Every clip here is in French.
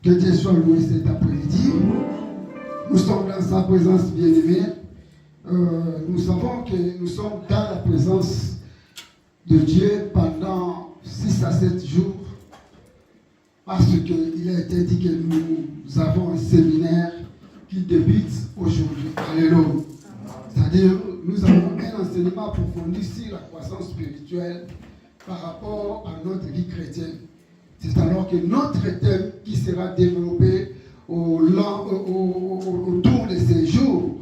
Que Dieu soit loué cet après-midi. Nous sommes dans sa présence bien-aimée. Nous savons que nous sommes dans la présence de Dieu pendant 6 à 7 jours. Parce qu'il a été dit que nous avons un séminaire qui débute aujourd'hui. Alléluia. C'est-à-dire, nous avons un enseignement approfondi sur la croissance spirituelle par rapport à notre vie chrétienne. C'est alors que notre thème qui sera développé autour de ces jours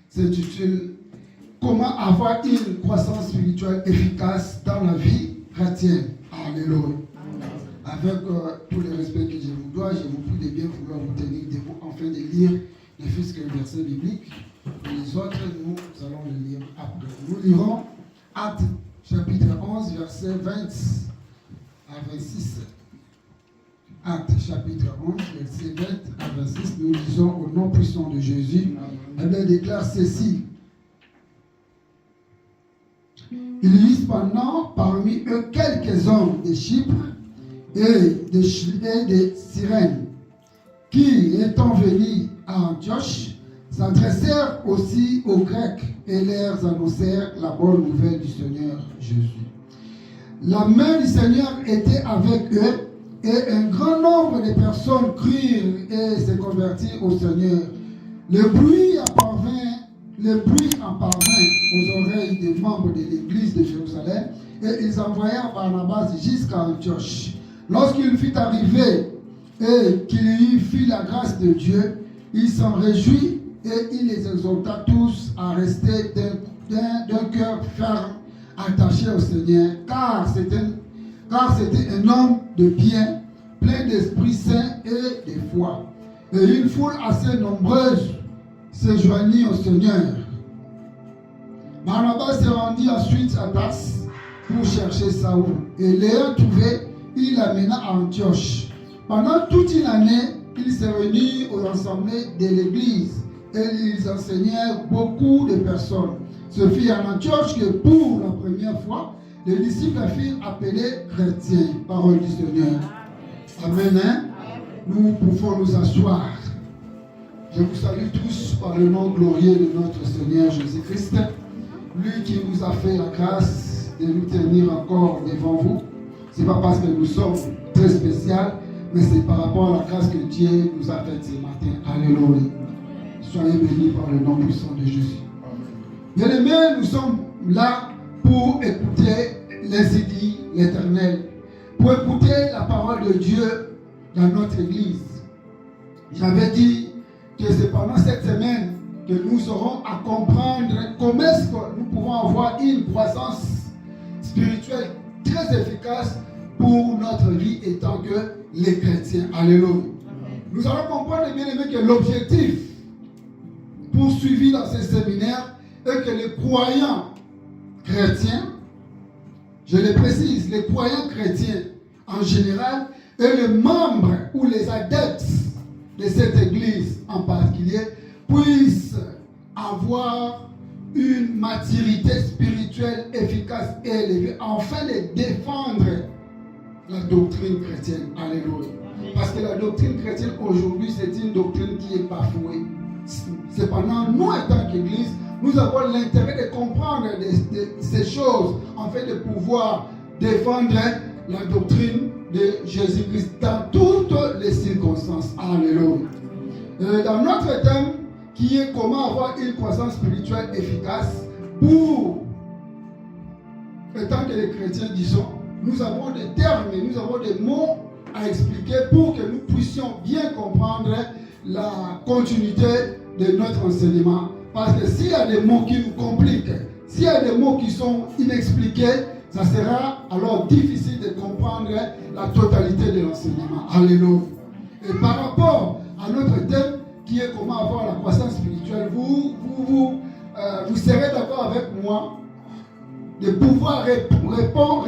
s'intitule « Comment avoir une croissance spirituelle efficace dans la vie chrétienne ». Alléluia. Avec tout le respect que je vous dois, je vous prie de bien vouloir vous tenir debout afin de lire ne fût-ce que le verset biblique. Et les autres, nous allons le lire après. Nous lirons Actes chapitre 11, verset 20 à 26. Actes chapitre 11, verset 20 à 26. Nous lisons au nom puissant de Jésus. Elle déclare ceci. Il y eut cependant parmi eux quelques hommes de Chypre et de Cyrène qui, étant venus à Antioche, s'adressèrent aussi aux Grecs et leur annoncèrent la bonne nouvelle du Seigneur Jésus. La main du Seigneur était avec eux et un grand nombre de personnes crurent et se convertirent au Seigneur. Le bruit en parvint aux oreilles des membres de l'église de Jérusalem et ils envoyèrent Barnabas jusqu'à Antioche. Lorsqu'il fut arrivé et qu'il fit la grâce de Dieu, il s'en réjouit et il les exhorta tous à rester d'un cœur ferme, attaché au Seigneur, car c'était un homme de bien, plein d'Esprit Saint et de foi. Et une foule assez nombreuse se joignit au Seigneur. Barnabas se rendit ensuite à Tarse pour chercher Saoul. Et l'ayant trouvé, il l'amena à Antioche. Pendant toute une année, il se réunit aux assemblées de l'église et ils enseignèrent beaucoup de personnes. Ce fut à Antioche que pour la première fois, les disciples furent appelés chrétiens. Parole du Seigneur. Amen. Hein? Nous pouvons nous asseoir. Je vous salue tous par le nom glorieux de notre Seigneur Jésus-Christ, lui qui nous a fait la grâce de nous tenir encore devant vous. Ce n'est pas parce que nous sommes très spéciaux, mais c'est par rapport à la grâce que Dieu nous a faite ce matin. Alléluia. Soyez bénis par le nom puissant de Jésus. Bien-aimés, nous sommes là pour écouter les idées l'Éternel, pour écouter la parole de Dieu dans notre église. J'avais dit que c'est pendant cette semaine que nous aurons à comprendre comment est-ce que nous pouvons avoir une croissance spirituelle très efficace pour notre vie étant que les chrétiens. Alléluia. Nous allons comprendre, bien aimé, que l'objectif poursuivi dans ce séminaire est que les croyants chrétiens, je le précise, les croyants chrétiens en général et les membres ou les adeptes de cette église en particulier puissent avoir une maturité spirituelle efficace et élevée afin de défendre la doctrine chrétienne. Alléluia. Parce que la doctrine chrétienne aujourd'hui, c'est une doctrine qui est bafouée. Cependant, nous, en tant qu'Église, nous avons l'intérêt de comprendre ces choses afin de pouvoir défendre la doctrine de Jésus-Christ dans toutes les circonstances. Alléluia. Dans notre thème, qui est comment avoir une croissance spirituelle efficace, pour, étant que les chrétiens, disons, nous avons des termes et nous avons des mots à expliquer pour que nous puissions bien comprendre la continuité de notre enseignement. Parce que s'il y a des mots qui nous compliquent, s'il y a des mots qui sont inexpliqués, ça sera alors difficile de comprendre la totalité de l'enseignement. Alléluia. Et par rapport à notre thème, qui est comment avoir la croissance spirituelle, vous serez d'accord avec moi de pouvoir répondre,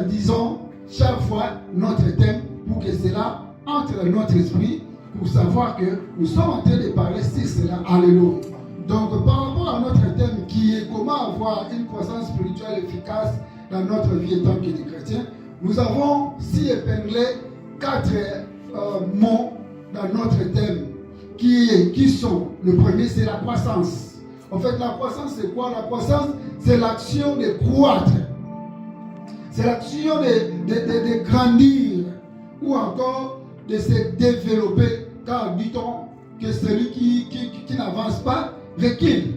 disons, chaque fois notre thème pour que cela entre dans notre esprit pour savoir que nous sommes en train de parler sur cela. Alléluia. Donc, par rapport à notre thème qui est comment avoir une croissance spirituelle efficace dans notre vie en tant que des chrétiens, nous avons si épinglé 4 mots dans notre thème qui sont, le premier c'est la croissance. En fait, la croissance c'est quoi? La croissance c'est l'action de croître. C'est l'action de grandir ou encore de se développer. Car dit-on que celui qui n'avance pas recule.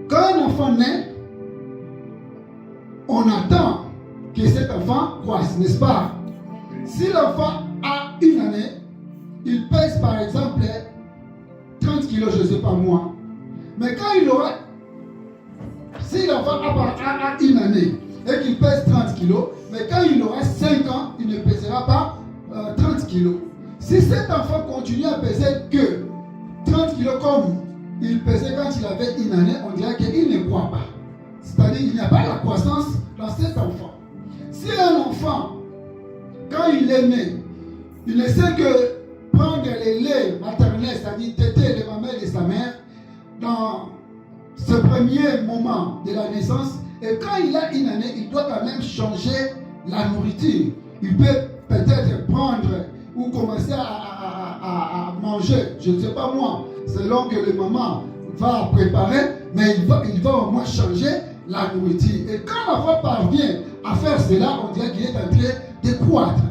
Quand un enfant naît, on attend que cet enfant croisse, n'est-ce pas? Si l'enfant a une année, il pèse par exemple 30 kilos, je ne sais pas moi. Mais quand il aura, si l'enfant a une année et qu'il pèse 30 kilos, mais quand il aura 5 ans, il ne pèsera pas 30 kilos. Si cet enfant continue à peser que 30 kilos comme il pesait quand il avait une année, on dirait qu'il ne croit pas. C'est-à-dire qu'il n'y a pas la croissance dans cet enfant. Si un enfant, quand il est né, il ne sait que prendre les laits maternels, c'est-à-dire téter les mamelles de sa mère, dans ce premier moment de la naissance, et quand il a une année, il doit quand même changer la nourriture. Il peut peut-être prendre ou commencer à manger, je ne sais pas moi, selon que le maman va préparer, mais il va au moins changer la nourriture. Et quand l'enfant parvient à faire cela, on dirait qu'il est en train de croître.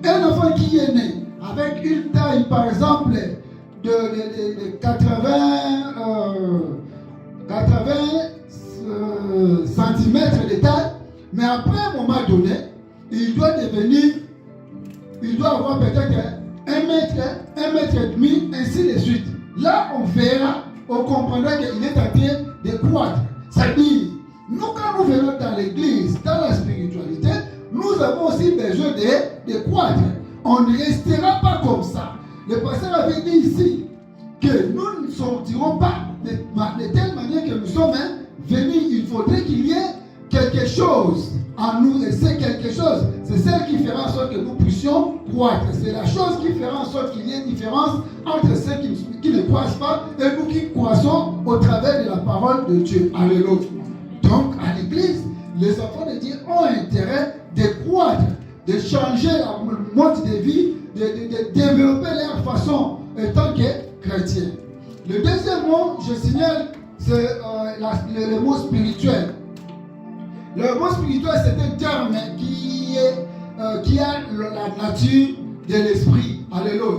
Un enfant qui est né avec une taille, par exemple, de 80 cm de taille, mais après un moment donné, il doit avoir peut-être 1 mètre et demi, ainsi de suite. Là, on verra, on comprendra qu'il est en train de croître. C'est-à-dire, nous, quand nous venons dans l'église, dans la spiritualité, nous avons aussi besoin de croître. On ne restera pas comme ça. Le pasteur avait dit ici que nous ne sortirons pas de telle manière que nous sommes venus. Il faudrait qu'il y ait quelque chose en nous, et c'est quelque chose, c'est celle qui fera en sorte que nous puissions croître. C'est la chose qui fera en sorte qu'il y ait une différence entre ceux qui ne croissent pas et nous qui croissons au travers de la parole de Dieu. Alléluia. Donc, à l'église, les enfants de Dieu ont intérêt de croître, de changer le mode de vie, de développer leur façon en tant que chrétien. Le deuxième mot, je signale, c'est le mot spirituel. Le mot spirituel, c'est un terme qui a la nature de l'esprit. Alléluia.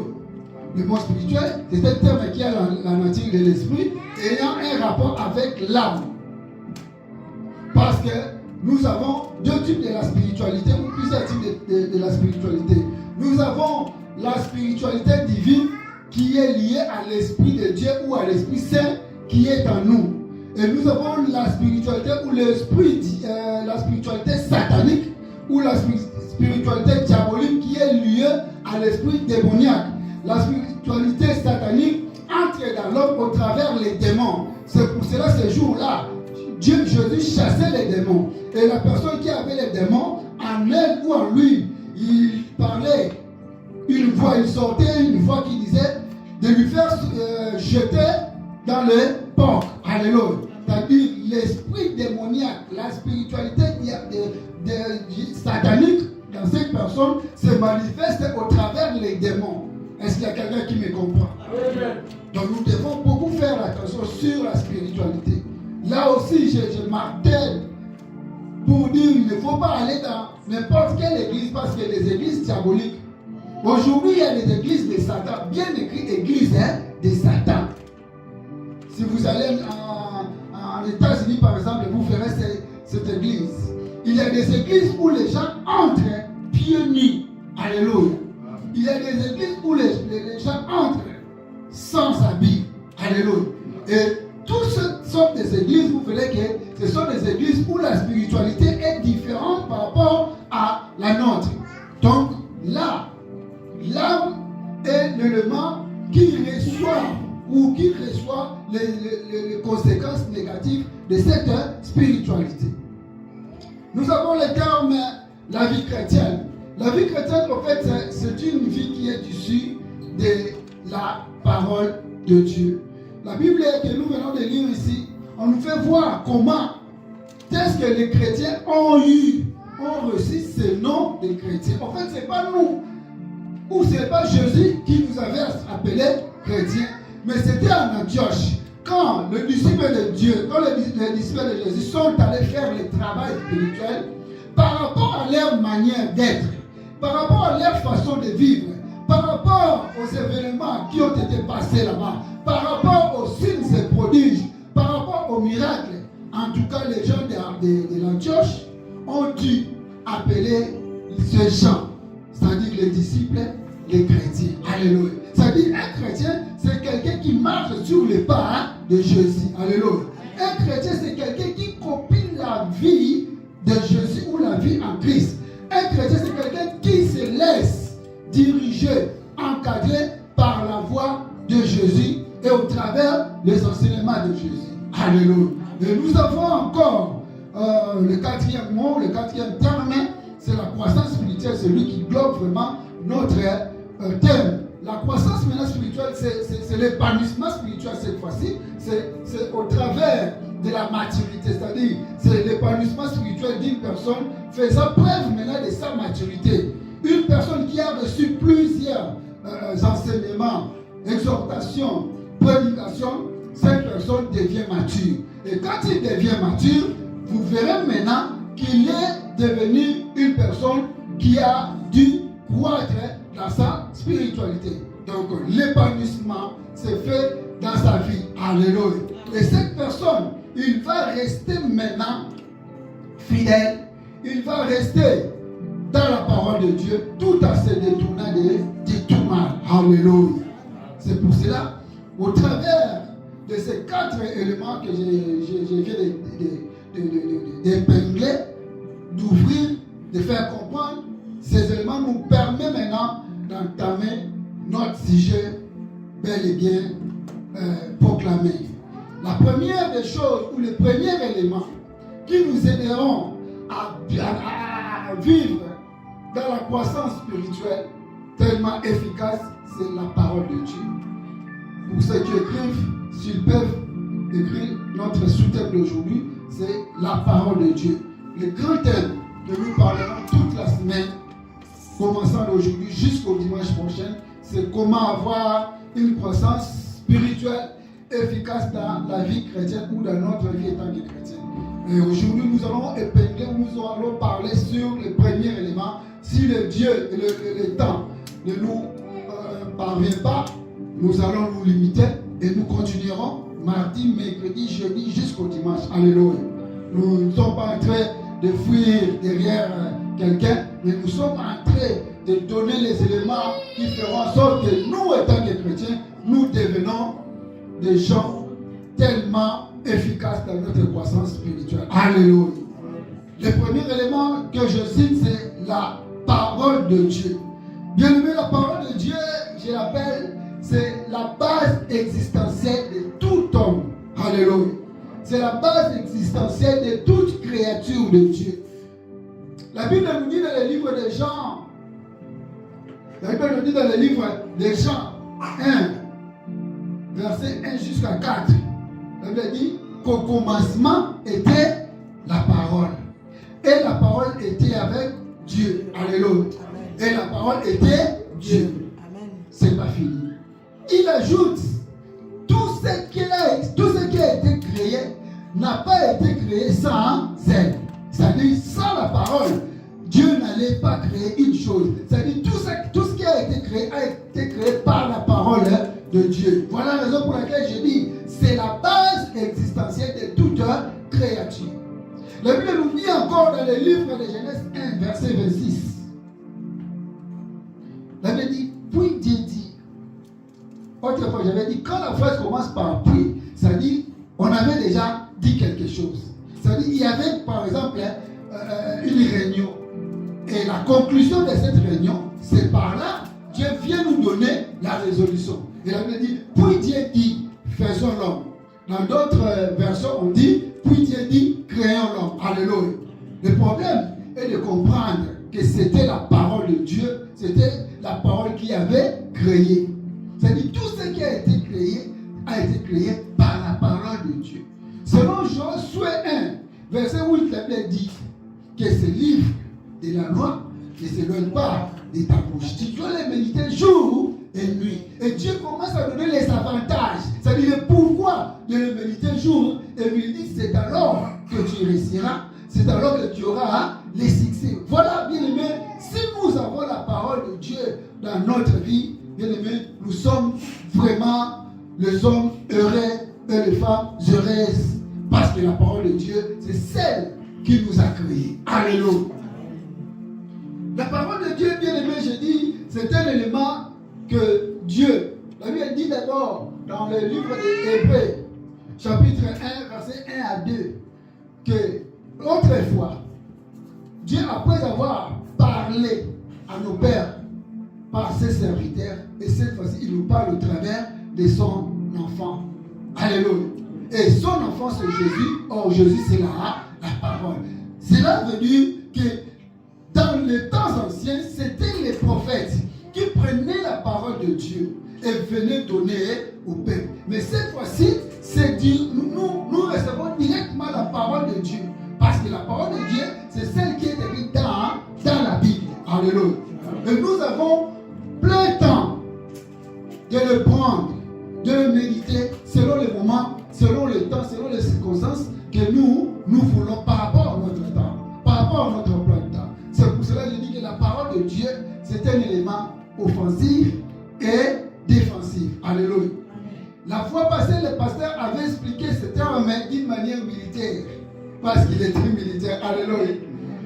Le mot spirituel, c'est un terme qui a la nature de l'esprit ayant un rapport avec l'âme. Parce que nous avons deux types de la spiritualité, ou plusieurs types de la spiritualité. Nous avons la spiritualité divine qui est liée à l'Esprit de Dieu ou à l'Esprit Saint qui est en nous. Et nous avons la spiritualité ou la spiritualité satanique ou la spiritualité diabolique qui est liée à l'esprit démoniaque. La spiritualité satanique entre dans l'homme au travers les démons. C'est pour cela ce jour-là, Jésus chassait les démons. Et la personne qui avait les démons, en elle ou en lui, il parlait une voix, il sortait une voix qui disait de lui faire jeter dans le porc. Alléluia. C'est-à-dire l'esprit démoniaque, la spiritualité satanique dans cette personne se manifeste au travers les démons. Est-ce qu'il y a quelqu'un qui me comprend? Amen. Donc nous devons beaucoup faire attention sur la spiritualité. Là aussi, je martèle pour dire qu'il ne faut pas aller dans n'importe quelle église parce que les églises diaboliques. Aujourd'hui, il y a des églises de Satan, bien écrit église de Satan. Si vous allez en États-Unis, par exemple, vous verrez cette église. Il y a des églises où les gens entrent pieds nus. Alléluia. Il y a des églises où les gens entrent sans habit. Alléluia. Et toutes ces sortes des églises, vous verrez que ce sont des églises où la spiritualité est différente par rapport à la nôtre. Donc là, l'âme est l'élément qui reçoit les conséquences négatives de cette spiritualité. Nous avons le terme la vie chrétienne. La vie chrétienne, en fait, c'est une vie qui est issue de la parole de Dieu. La Bible que nous venons de lire ici, on nous fait voir comment est-ce que les chrétiens ont reçu ce nom de chrétiens. En fait, ce n'est pas nous. où ce n'est pas Jésus qui nous avait appelés chrétiens, mais c'était en Antioche. Quand les disciples de Dieu, quand les disciples de Jésus sont allés faire le travail spirituel, par rapport à leur manière d'être, par rapport à leur façon de vivre, par rapport aux événements qui ont été passés là-bas, par rapport aux signes et prodiges, par rapport aux miracles, en tout cas les gens de l'Antioche ont dû appeler ces gens, c'est-à-dire les disciples, les chrétiens. Alléluia. C'est-à-dire un chrétien, c'est quelqu'un qui marche sur les pas de Jésus. Alléluia. Un chrétien, c'est quelqu'un qui copie la vie de Jésus ou la vie en Christ. Un chrétien, c'est quelqu'un qui se laisse diriger, encadrer par la voix de Jésus et au travers des enseignements de Jésus. Alléluia. Et nous avons encore le quatrième mot, le quatrième terme, c'est la croissance spirituelle, celui qui bloque vraiment notre thème. La croissance maintenant spirituelle, c'est l'épanouissement spirituel cette fois-ci. C'est au travers de la maturité, c'est-à-dire c'est l'épanouissement spirituel d'une personne faisant preuve maintenant de sa maturité. Une personne qui a reçu plusieurs enseignements, exhortations, prédications, cette personne devient mature. Et quand il devient mature, vous verrez maintenant qu'il est devenu une personne qui a dû croître dans sa spiritualité. Donc l'épanouissement s'est fait dans sa vie. Alléluia. Et cette personne, il va rester maintenant fidèle. Il va rester dans la parole de Dieu tout en se détournant de tout mal. Alléluia. C'est pour cela, au travers de ces 4 éléments que je viens d'épingler, d'ouvrir, de faire comprendre, ces éléments nous permettent maintenant d'entamer notre sujet bel et bien proclamé. La première des choses, ou le premier élément qui nous aideront à vivre dans la croissance spirituelle tellement efficace, c'est la parole de Dieu. Pour ceux qui écrivent, s'ils peuvent écrire, notre sous-thème d'aujourd'hui, c'est la parole de Dieu. Le grand thème que nous parlerons toute la semaine, commençant d'aujourd'hui jusqu'au dimanche prochain, c'est comment avoir une croissance spirituelle efficace dans la vie chrétienne ou dans notre vie étant des chrétiens. Et aujourd'hui, nous allons épingler, nous allons parler sur le premier élément. Si le Dieu et le temps ne nous parvient pas, nous allons nous limiter et nous continuerons mardi, mercredi, jeudi jusqu'au dimanche. Alléluia. Nous ne sommes pas en train de fuir derrière quelqu'un, mais nous sommes en train de donner les éléments qui feront en sorte que nous, étant des chrétiens, nous devenons des gens tellement efficaces dans notre croissance spirituelle. Alléluia. Le premier élément que je cite, c'est la parole de Dieu. Bien aimé, la parole de Dieu, je l'appelle, c'est la base existentielle de tout homme. Alléluia. C'est la base existentielle de toute créature de Dieu. La Bible nous dit dans le livre de Jean, la Bible nous dit dans le livre de Jean 1, verset 1 jusqu'à 4, la Bible dit qu'au commencement était la parole. Et la parole était avec Dieu. Alléluia. Et la parole était Dieu. C'est pas fini. Il ajoute, tout ce qui a été créé n'a pas été créé sans elle. C'est-à-dire, sans la parole, Dieu n'allait pas créer une chose. C'est-à-dire, tout ce qui a été créé par la parole de Dieu. Voilà la raison pour laquelle je dis, c'est la base existentielle de toute créature. La Bible nous dit encore dans le livre de Genèse 1, verset 26. La Bible dit, puis Dieu dit. Autrefois, j'avais dit, quand la phrase commence par puis, ça dit, on avait déjà dit quelque chose. C'est-à-dire, il y avait, par exemple, une réunion. Et la conclusion de cette réunion, c'est par là, Dieu vient nous donner la résolution. Et la Bible dit, puis Dieu dit, faisons l'homme. Dans d'autres versions, on dit, puis Dieu dit, créons l'homme. Alléluia. Le problème est de comprendre que c'était la parole de Dieu, c'était la parole qui avait créé. C'est-à-dire, tout ce qui a été créé par la parole de Dieu. Selon Josué 1, verset 8, la Bible dit que ce livre de la loi ne s'éloigne pas de ta bouche. Tu dois les méditer jour et nuit. Et Dieu commence à donner les avantages. C'est-à-dire le pourquoi de les méditer jour et nuit. Il dit, c'est alors que tu réussiras. C'est alors que tu auras les succès. Voilà, bien aimé, si nous avons la parole de Dieu dans notre vie, bien aimé, nous sommes vraiment les hommes heureux et les femmes heureuses. Parce que la parole de Dieu, c'est celle qui nous a créés. Alléluia. La parole de Dieu, bien aimé, je dis, c'est un élément que Dieu, la Bible dit d'abord dans le livre des Hébreux, chapitre 1, verset 1 à 2, que autrefois, Dieu, après avoir parlé à nos pères par ses serviteurs, et cette fois-ci, il nous parle au travers de son enfant. Alléluia. Et son enfant, c'est Jésus. Or, Jésus, c'est la parole. C'est là venu que dans les temps anciens, c'était les prophètes qui prenaient la parole de Dieu et venaient donner au peuple. Mais cette fois-ci, c'est Dieu. Nous recevons directement la parole de Dieu. Parce que la parole de Dieu, c'est celle qui est écrite dans la Bible. Alléluia. Et nous avons plein de temps de le prendre, de le méditer selon les moments, selon le temps, selon les circonstances que nous voulons par rapport à notre temps, par rapport à notre emploi de temps. C'est pour cela que je dis que la parole de Dieu, c'est un élément offensif et défensif. Alléluia. La fois passée, le pasteur avait expliqué ce terme d'une manière militaire. Parce qu'il était militaire. Alléluia.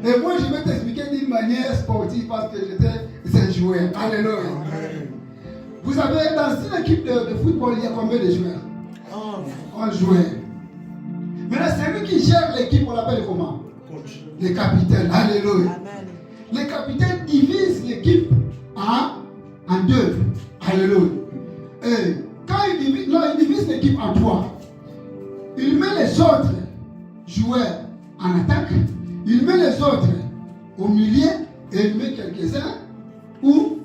Et moi, je vais t'expliquer d'une manière sportive parce que j'étais un joueur. Alléluia. Vous savez, dans une équipe de football, il y a combien de joueurs? 11 joueurs. Maintenant, celui qui gère l'équipe, on l'appelle comment? Coach. Le capitaine. Alléluia. Amen. Le capitaine divise l'équipe en deux. Alléluia. Et quand il divise l'équipe en trois, il met les autres joueurs en attaque, il met les autres au milieu et il met quelques-uns où?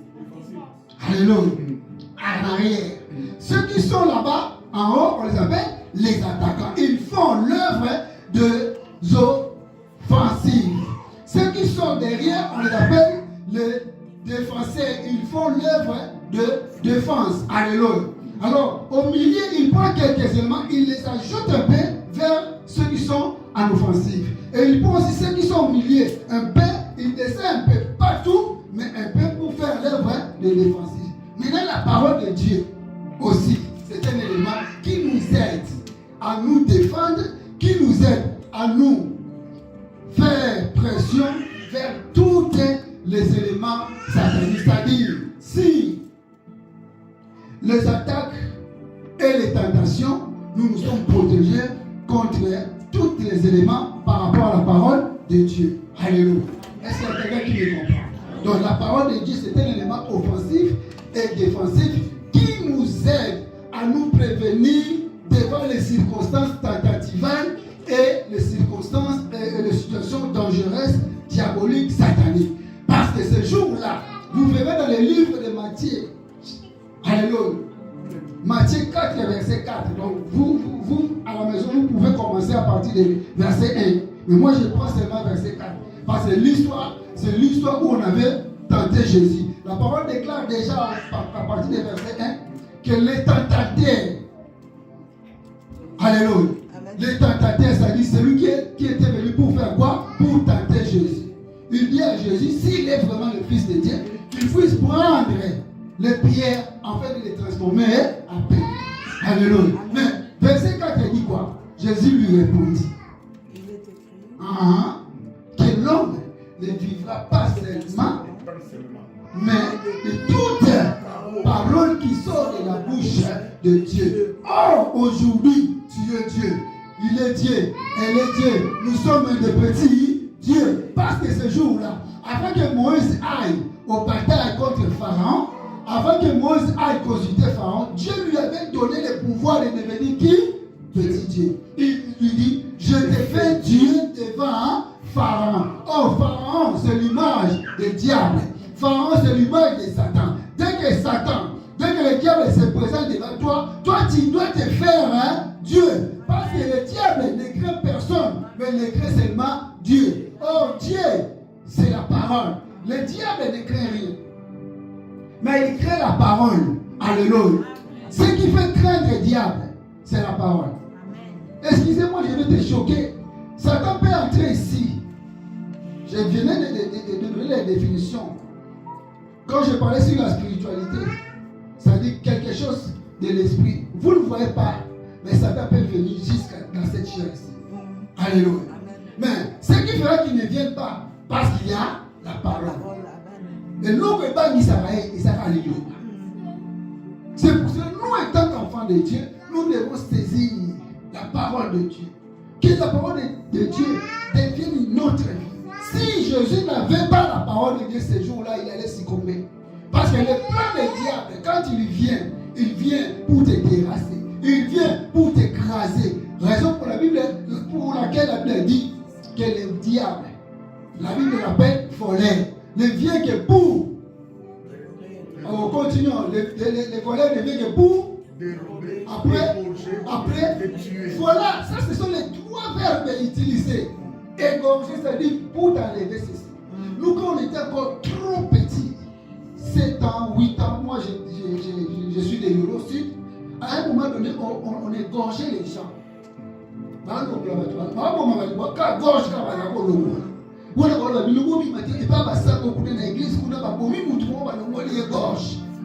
Alléluia. En arrière. Ceux qui sont là-bas, en haut, on les appelle les attaquants. Ils font l'œuvre de offensive. Ceux qui sont derrière, on les appelle les défenseurs. Ils font l'œuvre de défense. Alléluia. Alors, au milieu, il prend quelques éléments, il les ajoute un peu vers ceux qui sont en offensive. Et il prend aussi ceux qui sont au milieu. Un peu, il descend un peu partout, mais un peu pour faire l'œuvre de défensive. Maintenant, la parole de Dieu aussi, c'est un élément qui nous aide à nous défendre, qui nous aide à nous faire pression vers tous les éléments sataniques. C'est-à-dire, si les attaques et les tentations, nous nous sommes protégés contre tous les éléments par rapport à la parole de Dieu. Alléluia. Est-ce qu'il y a quelqu'un qui me comprend? Donc la parole de Dieu, c'est un élément offensif et défensif qui nous aide à nous prévenir devant les circonstances tentativales et les circonstances et les situations dangereuses, diaboliques, sataniques. Parce que ce jour-là, vous verrez dans les livres de Matthieu. Alléluia. Matthieu 4, verset 4. Donc, vous, à la maison, vous pouvez commencer à partir du verset 1. Mais moi, je prends seulement verset 4. Parce que l'histoire, c'est l'histoire où on avait tenté Jésus. La parole déclare déjà à partir du verset 1 que les tentateurs, alléluia, les tentateurs, c'est-à-dire celui qui était venu pour faire quoi? Pour tenter Jésus. Il dit à Jésus, s'il est vraiment le Fils de Dieu, qu'il puisse prendre les pierres afin de les transformer en pain. Alléluia. Mais verset 4 il dit quoi? Jésus lui répondit que l'homme ne vivra pas seulement, mais de toute parole qui sort de la bouche de Dieu. Or, aujourd'hui, tu es Dieu. Il est Dieu. Elle est Dieu. Nous sommes des petits dieux. Parce que ce jour-là, avant que Moïse aille au bataille contre Pharaon, avant que Moïse aille consulter Pharaon, Dieu lui avait donné le pouvoir de devenir qui? Petit Dieu. Il lui dit, je te fais Dieu devant Pharaon. Oh, Pharaon, c'est l'image du diable. Pharaon, c'est l'image de Satan. Dès que le diable se présente devant toi, toi tu dois te faire Dieu. Parce que le diable ne craint personne, mais il craint seulement Dieu. Oh, Dieu, c'est la parole. Le diable ne craint rien. Mais il crée la parole. Alléluia. Ce qui fait craindre le diable, c'est la parole. Excusez-moi, je vais te choquer. Satan peut entrer ici. Je venais de donner les définitions. Quand je parlais sur la spiritualité, ça dit quelque chose de l'esprit. Vous ne le voyez pas, mais Satan peut venir jusqu'à dans cette chair ici. Alléluia. Mais ce qui fera qu'il ne vienne pas, parce qu'il y a la parole. Et nous, on ne peut pas dire ça, et ça va aller. C'est pour ça que nous, étant enfants de Dieu, nous devons saisir la parole de Dieu. Que la parole de Dieu devienne notre vie. Si Jésus n'avait pas la parole de Dieu ce jour-là, il allait succomber. Parce que le plan du diable, quand il vient pour te terrasser. Il vient pour t'écraser. Raison pour laquelle la Bible dit que le diable, la Bible l'appelle voleur, ne vient que pour. Continuons. Les voleurs ne viennent que pour. Après, voilà, ça ce sont les trois verbes utilisés. Égorger, c'est-à-dire pour t'enlever ceci. Nous, quand on était encore trop petits, 7 ans, 8 ans, moi je suis de l'Euro-Sud, à un moment donné, on égorgeait les gens.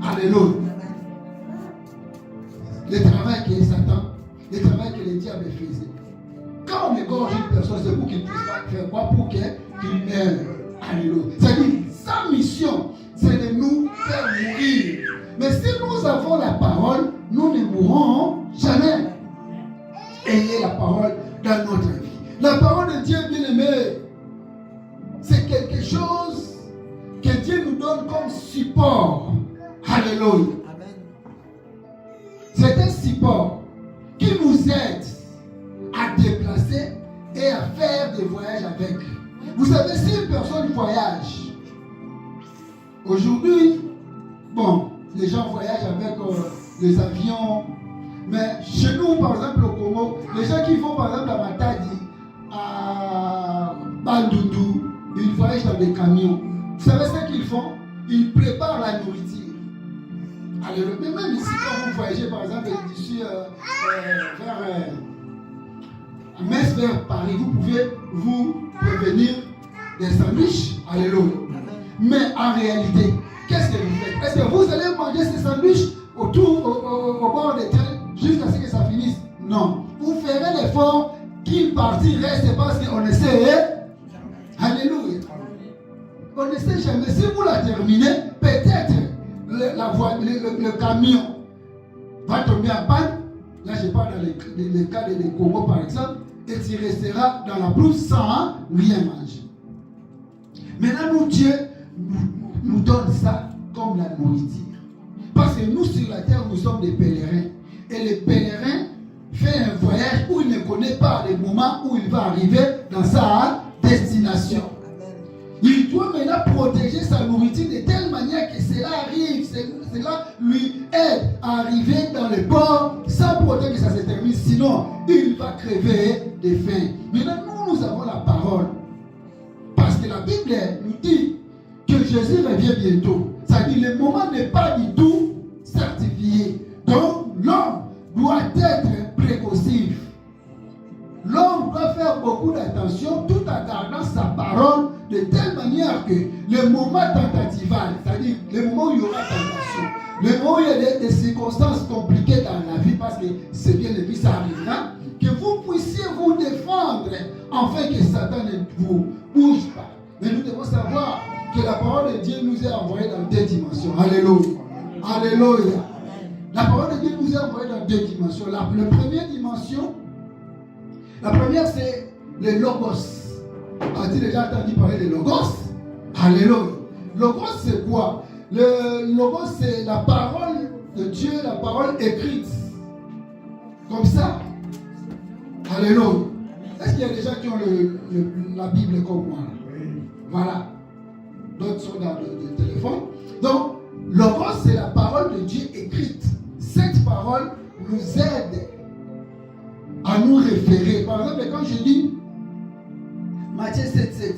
Alléluia. Le travail que Satan, le travail que le diable faisait. Quand on égorge une personne, c'est pour qu'il puisse pas faire quoi? Pour qu'il meure. Alléluia. C'est-à-dire, sa mission, c'est de nous faire mourir. Mais si nous avons la parole, nous ne mourrons jamais. Ayez la parole dans notre vie. La parole de Dieu, bien aimé, c'est quelque chose que Dieu nous donne comme support. Alléluia. C'est un support qui nous aide à déplacer et à faire des voyages avec. Vous savez, si une personne voyage, aujourd'hui, bon, les gens voyagent avec les avions, mais chez nous, par exemple, au Congo, les gens qui vont, par exemple, à Matadi, à Bandundu, ils voyagent dans des camions. Vous savez ce qu'ils font? Ils préparent la nourriture. Alors, même ici, quand vous voyagez, par exemple, d'ici vers Metz, vers Paris, vous pouvez vous prévenir des sandwichs. Alléluia. Mais en réalité, qu'est-ce que vous faites? Est-ce que vous allez manger ces sandwichs au bord des trains jusqu'à ce que ça finisse? Non. Vous ferez l'effort qu'il partie reste parce qu'on ne sait. Alléluia. On ne sait jamais. Si vous la terminez, peut-être le camion va tomber en panne. Là, je parle dans le cas de Congo, par exemple. Et tu resteras dans la brousse sans rien manger. Maintenant, nous, Dieu nous donne ça comme la nourriture. Parce que nous, sur la terre, nous sommes des pèlerins. Et le pèlerin fait un voyage où il ne connaît pas le moment où il va arriver dans sa destination. Il doit maintenant protéger sa nourriture de telle manière que cela arrive, cela lui aide à arriver dans le port sans protéger que ça se termine. Sinon, il va crever de faim. Maintenant, nous avons la parole. Parce que la Bible nous dit que Jésus revient bientôt. Ça dit le moment n'est pas du tout certifié. Donc, l'homme doit être précocif. L'homme doit faire beaucoup d'attention tout en gardant sa parole de telle manière que le moment tentatival, c'est-à-dire le moment où il y aura tentation, le moment où il y a des circonstances compliquées dans la vie, parce que c'est bien évident, ça arrivera, que vous puissiez vous défendre afin que Satan ne vous bouge pas. Mais nous devons savoir que la parole de Dieu nous est envoyée dans deux dimensions. Alléluia. Alléluia. La parole de Dieu nous est envoyée dans deux dimensions. La première dimension, la première c'est le logos. As-tu déjà entendu parler de logos? Alléluia. Logos c'est quoi? Le logos c'est la parole de Dieu, la parole écrite. Comme ça. Alléluia. Est-ce qu'il y a des gens qui ont la Bible comme moi? Voilà. D'autres sont dans le téléphone. Donc, logos c'est la parole de Dieu écrite. Cette parole nous aide à nous référer. Par exemple, quand je dis Matthieu 7,7,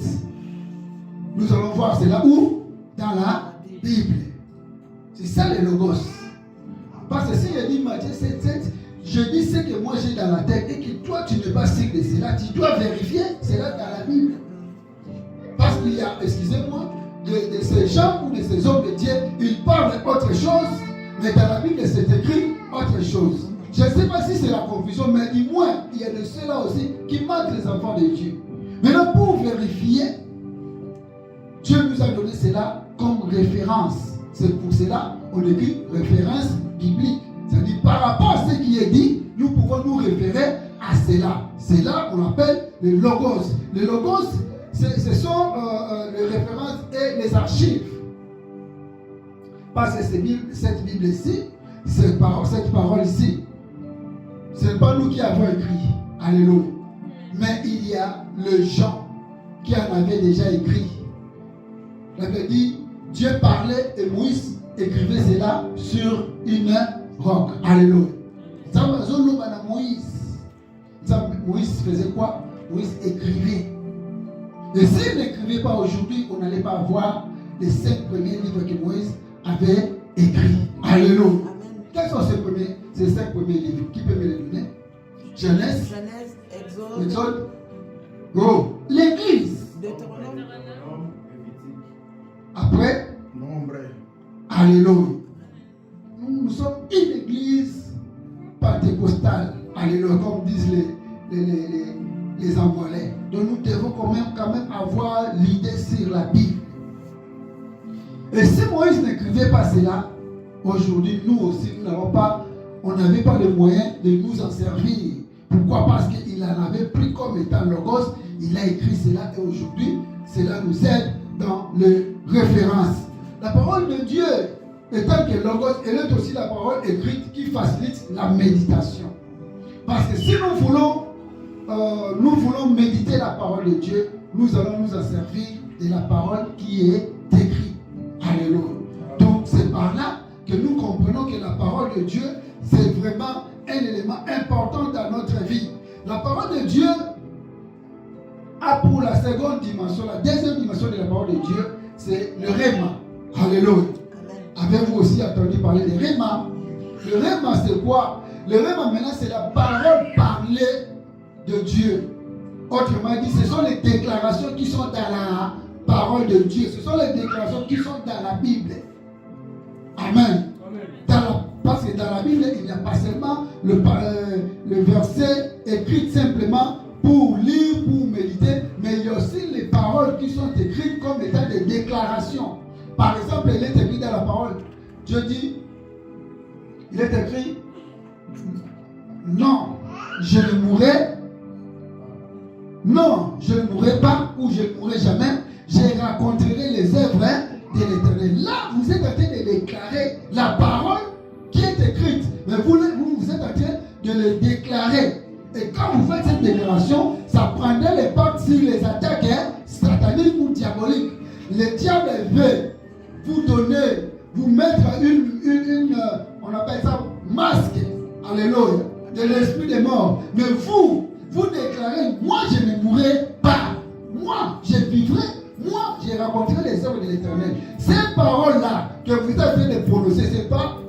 nous allons voir, c'est là où? Dans la Bible. C'est ça le logos. Parce que si je dis Matthieu 7, je dis ce que moi j'ai dans la tête et que toi tu n'es pas sûr de cela, tu dois vérifier cela dans la Bible. Parce qu'il y a, excusez-moi, de ces gens ou de ces hommes de Dieu, ils parlent autre chose, mais dans la Bible c'est écrit autre chose. Je ne sais pas si c'est la confusion, mais du moins, il y a de ceux-là aussi qui mentent les enfants de Dieu. Maintenant, pour vérifier, Dieu nous a donné cela comme référence. C'est pour cela qu'on écrit référence biblique. C'est-à-dire, par rapport à ce qui est dit, nous pouvons nous référer à cela. C'est là qu'on appelle le logos. Le logos, ce sont les références et les archives. Parce que cette Bible ici, cette parole ici, ce n'est pas nous qui avons écrit. Alléluia. Mais il y a le gens qui en avaient déjà écrit. Il avait dit, Dieu parlait et Moïse écrivait cela sur une roc. Alléluia. Moïse faisait quoi? Moïse écrivait. Et s'il n'écrivait pas aujourd'hui, on n'allait pas voir les 5 premiers livres que Moïse avait écrits. Alléluia. Quels sont ces 5 premiers livres? Qui peut me les donner? Genèse, Exode, l'Église. Après, Nombre. Alléluia. Nous sommes une église pentecostale. Alléluia, comme disent les Angolais. Donc nous devons quand même avoir l'idée sur la Bible. Et si Moïse n'écrivait pas cela, aujourd'hui nous aussi on n'avait pas les moyens de nous en servir. Pourquoi? Parce qu'il en avait pris comme étant logos, il a écrit cela et aujourd'hui cela nous aide dans les références. La parole de Dieu étant que logos, elle est aussi la parole écrite qui facilite la méditation. Parce que si nous voulons méditer la parole de Dieu, nous allons nous en servir de la parole qui est écrite. Alléluia. Donc c'est par là que nous comprenons que la parole de Dieu, c'est vraiment un élément important dans notre vie. La parole de Dieu a pour la seconde dimension, la deuxième dimension de la parole de Dieu, c'est le Réma. Alléluia. Avez-vous aussi entendu parler de Réma? Le Réma, c'est quoi? Le Réma, maintenant, c'est la parole parlée de Dieu. Autrement dit, ce sont les déclarations qui sont dans la parole de Dieu. Ce sont les déclarations qui sont dans la Bible. Amen. Parce que dans la Bible, il n'y a pas seulement le verset écrit simplement pour lire, pour méditer, mais il y a aussi les paroles qui sont écrites comme étant des déclarations. Par exemple, il est écrit dans la parole, Dieu dit, il est écrit, non, je ne mourrai, non, je ne mourrai pas ou je ne mourrai jamais, je raconterai les œuvres de l'Éternel. Là, vous êtes en train de déclarer la parole qui est écrite, mais vous êtes en train de le déclarer. Et quand vous faites cette déclaration, ça prendrait les portes sur les attaques sataniques ou diaboliques. Le diable veut vous donner, vous mettre on appelle ça masque, alléluia, de l'esprit des morts. Mais vous déclarez, moi je ne mourrai pas, moi je vivrai, moi je raconterai les œuvres de l'Éternel. Ces paroles-là que vous êtes en train de prononcer,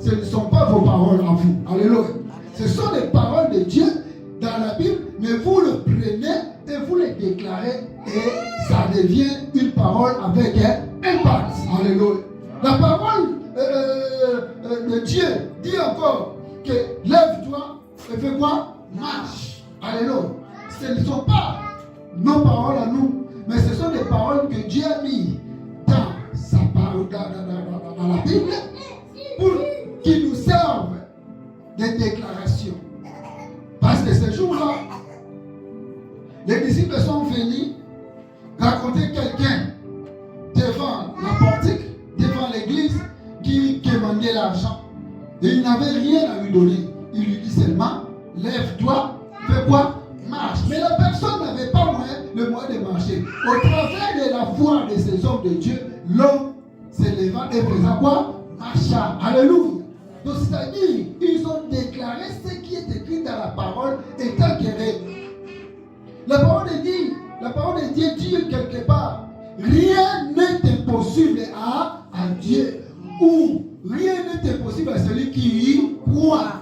ce ne sont pas vos paroles en vous, alléluia. Ce sont les paroles de Dieu dans la Bible, mais vous le prenez et vous le déclarez et ça devient une parole avec un impact. Alléluia. La parole de Dieu dit encore que lève-toi et fais quoi? Marche. Alléluia. Ce ne sont pas nos paroles à nous, mais ce sont des paroles que Dieu a mis dans sa parole, dans la Bible, pour qu'ils nous servent des déclarations. Parce que ce jour-là, les disciples sont venus raconter quelqu'un devant la portique, devant l'église, qui demandait l'argent. Et il n'avait rien à lui donner. Il lui dit seulement, lève-toi, fais quoi? Marche. Mais la personne n'avait pas le moyen de marcher. Au travers de la foi de ces hommes de Dieu, l'homme s'éleva et faisait quoi? Marcha. Alléluia. Donc c'est-à-dire, ils ont déclaré ce qui est écrit dans la parole étant guéri. La parole de Dieu dit quelque part, rien n'est impossible à Dieu. Ou rien crois.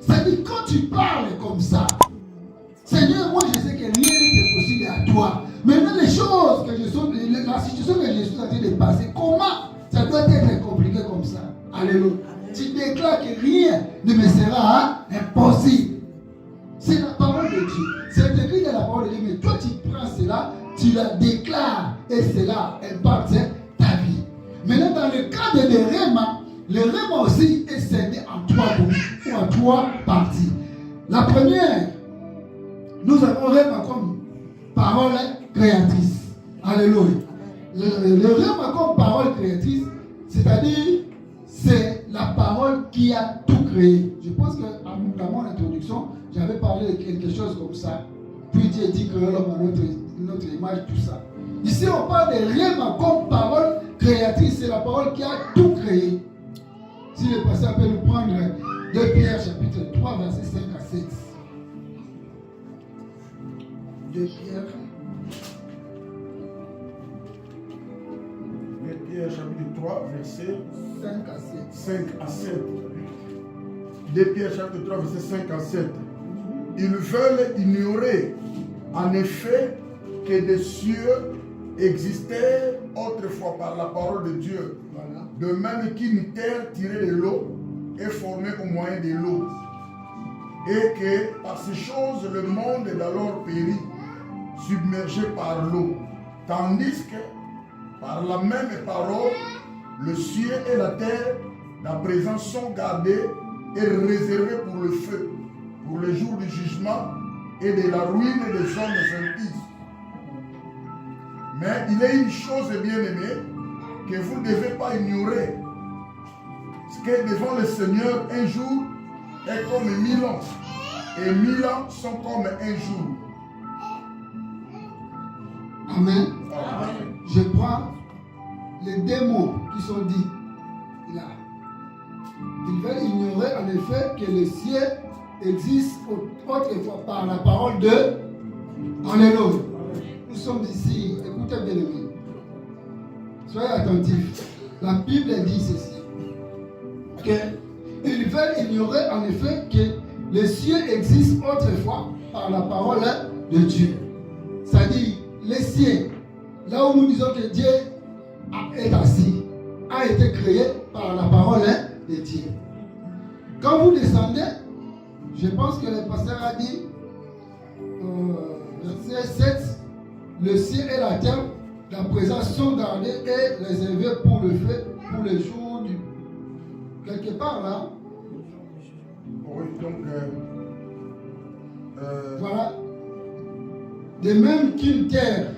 C'est-à-dire, quand tu parles comme ça, Seigneur, moi je sais que rien n'est possible à toi. Maintenant, les choses que la situation que je suis en train de passer, comment ça doit être compliqué comme ça? Alléluia. Tu déclares que rien ne me sera impossible. C'est la parole de Dieu. C'est écrit dans la parole de Dieu. Mais toi, tu prends cela, tu la déclares et cela impacte ta vie. Maintenant, dans le cas de le réma aussi est scindé en trois groupes ou en trois parties. La première, nous avons réma comme parole créatrice. Alléluia. Le réma comme parole créatrice, c'est-à-dire, c'est la parole qui a tout créé. Je pense que dans mon introduction, j'avais parlé de quelque chose comme ça. Puis Dieu dit que l'homme a notre image, tout ça. Ici, on parle de réma comme parole créatrice. C'est la parole qui a tout créé. Si le pasteur peut nous prendre 2 Pierre chapitre 3, versets 5 à 7. 2 Pierre. 2 Pierre chapitre 3, versets 5 à 7. 2 Pierre chapitre 3, versets 5 à 7. Ils veulent ignorer en effet que des cieux existaient autrefois par la parole de Dieu. Voilà. De même qu'une terre tirée de l'eau est formée au moyen de l'eau. Et que par ces choses, le monde est alors péri, submergé par l'eau. Tandis que par la même parole, le ciel et la terre, la présence sont gardés et réservés pour le feu, pour le jour du jugement et de la ruine des hommes impies. Mais il y a une chose bien aimée que vous ne devez pas ignorer. C'est que devant le Seigneur, un jour est comme 1000 ans. Et 1000 ans sont comme un jour. Amen. Amen. Je prends les 2 mots qui sont dits là. Ils veulent ignorer en effet que le ciel existe autrefois par la parole de Alléluia. Nous sommes ici, écoutez bien aimé. Soyez attentifs. La Bible dit ceci. Ils veulent ignorer en effet que les cieux existent autrefois par la parole de Dieu. C'est-à-dire, les cieux, là où nous disons que Dieu est assis, a été créé par la parole de Dieu. Quand vous descendez, je pense que le pasteur a dit, verset 7, le ciel et la terre, la présence sont gardés et réservés pour le feu, pour le jour du... Quelque part là. Oui, donc... Voilà. De même qu'une terre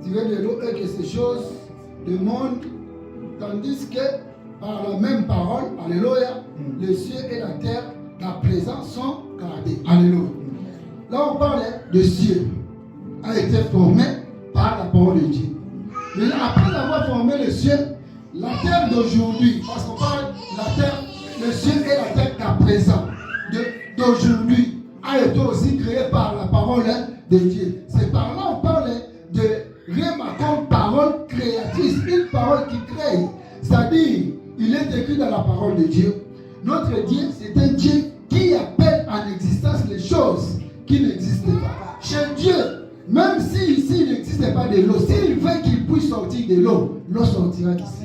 tirée de l'eau et que ces choses, le monde, tandis que par la même parole, alléluia, le ciel et la terre, la présence sont gardés. Alléluia. Là on parle de ciel, a été formé par la parole de Dieu. Mais après avoir formé le ciel, la terre d'aujourd'hui, parce qu'on parle de la terre, le ciel et la terre qu'à présent, d'aujourd'hui, a été aussi créé par la parole de Dieu. C'est par là on parle de réma comme parole créatrice, une parole qui crée. C'est-à-dire, il est écrit dans la parole de Dieu. Notre Dieu, c'est un Dieu qui appelle en existence les choses qui n'existent pas. Chez Dieu, même s'il n'existait pas de l'eau, s'il veut qu'il puisse sortir de l'eau, l'eau sortira d'ici.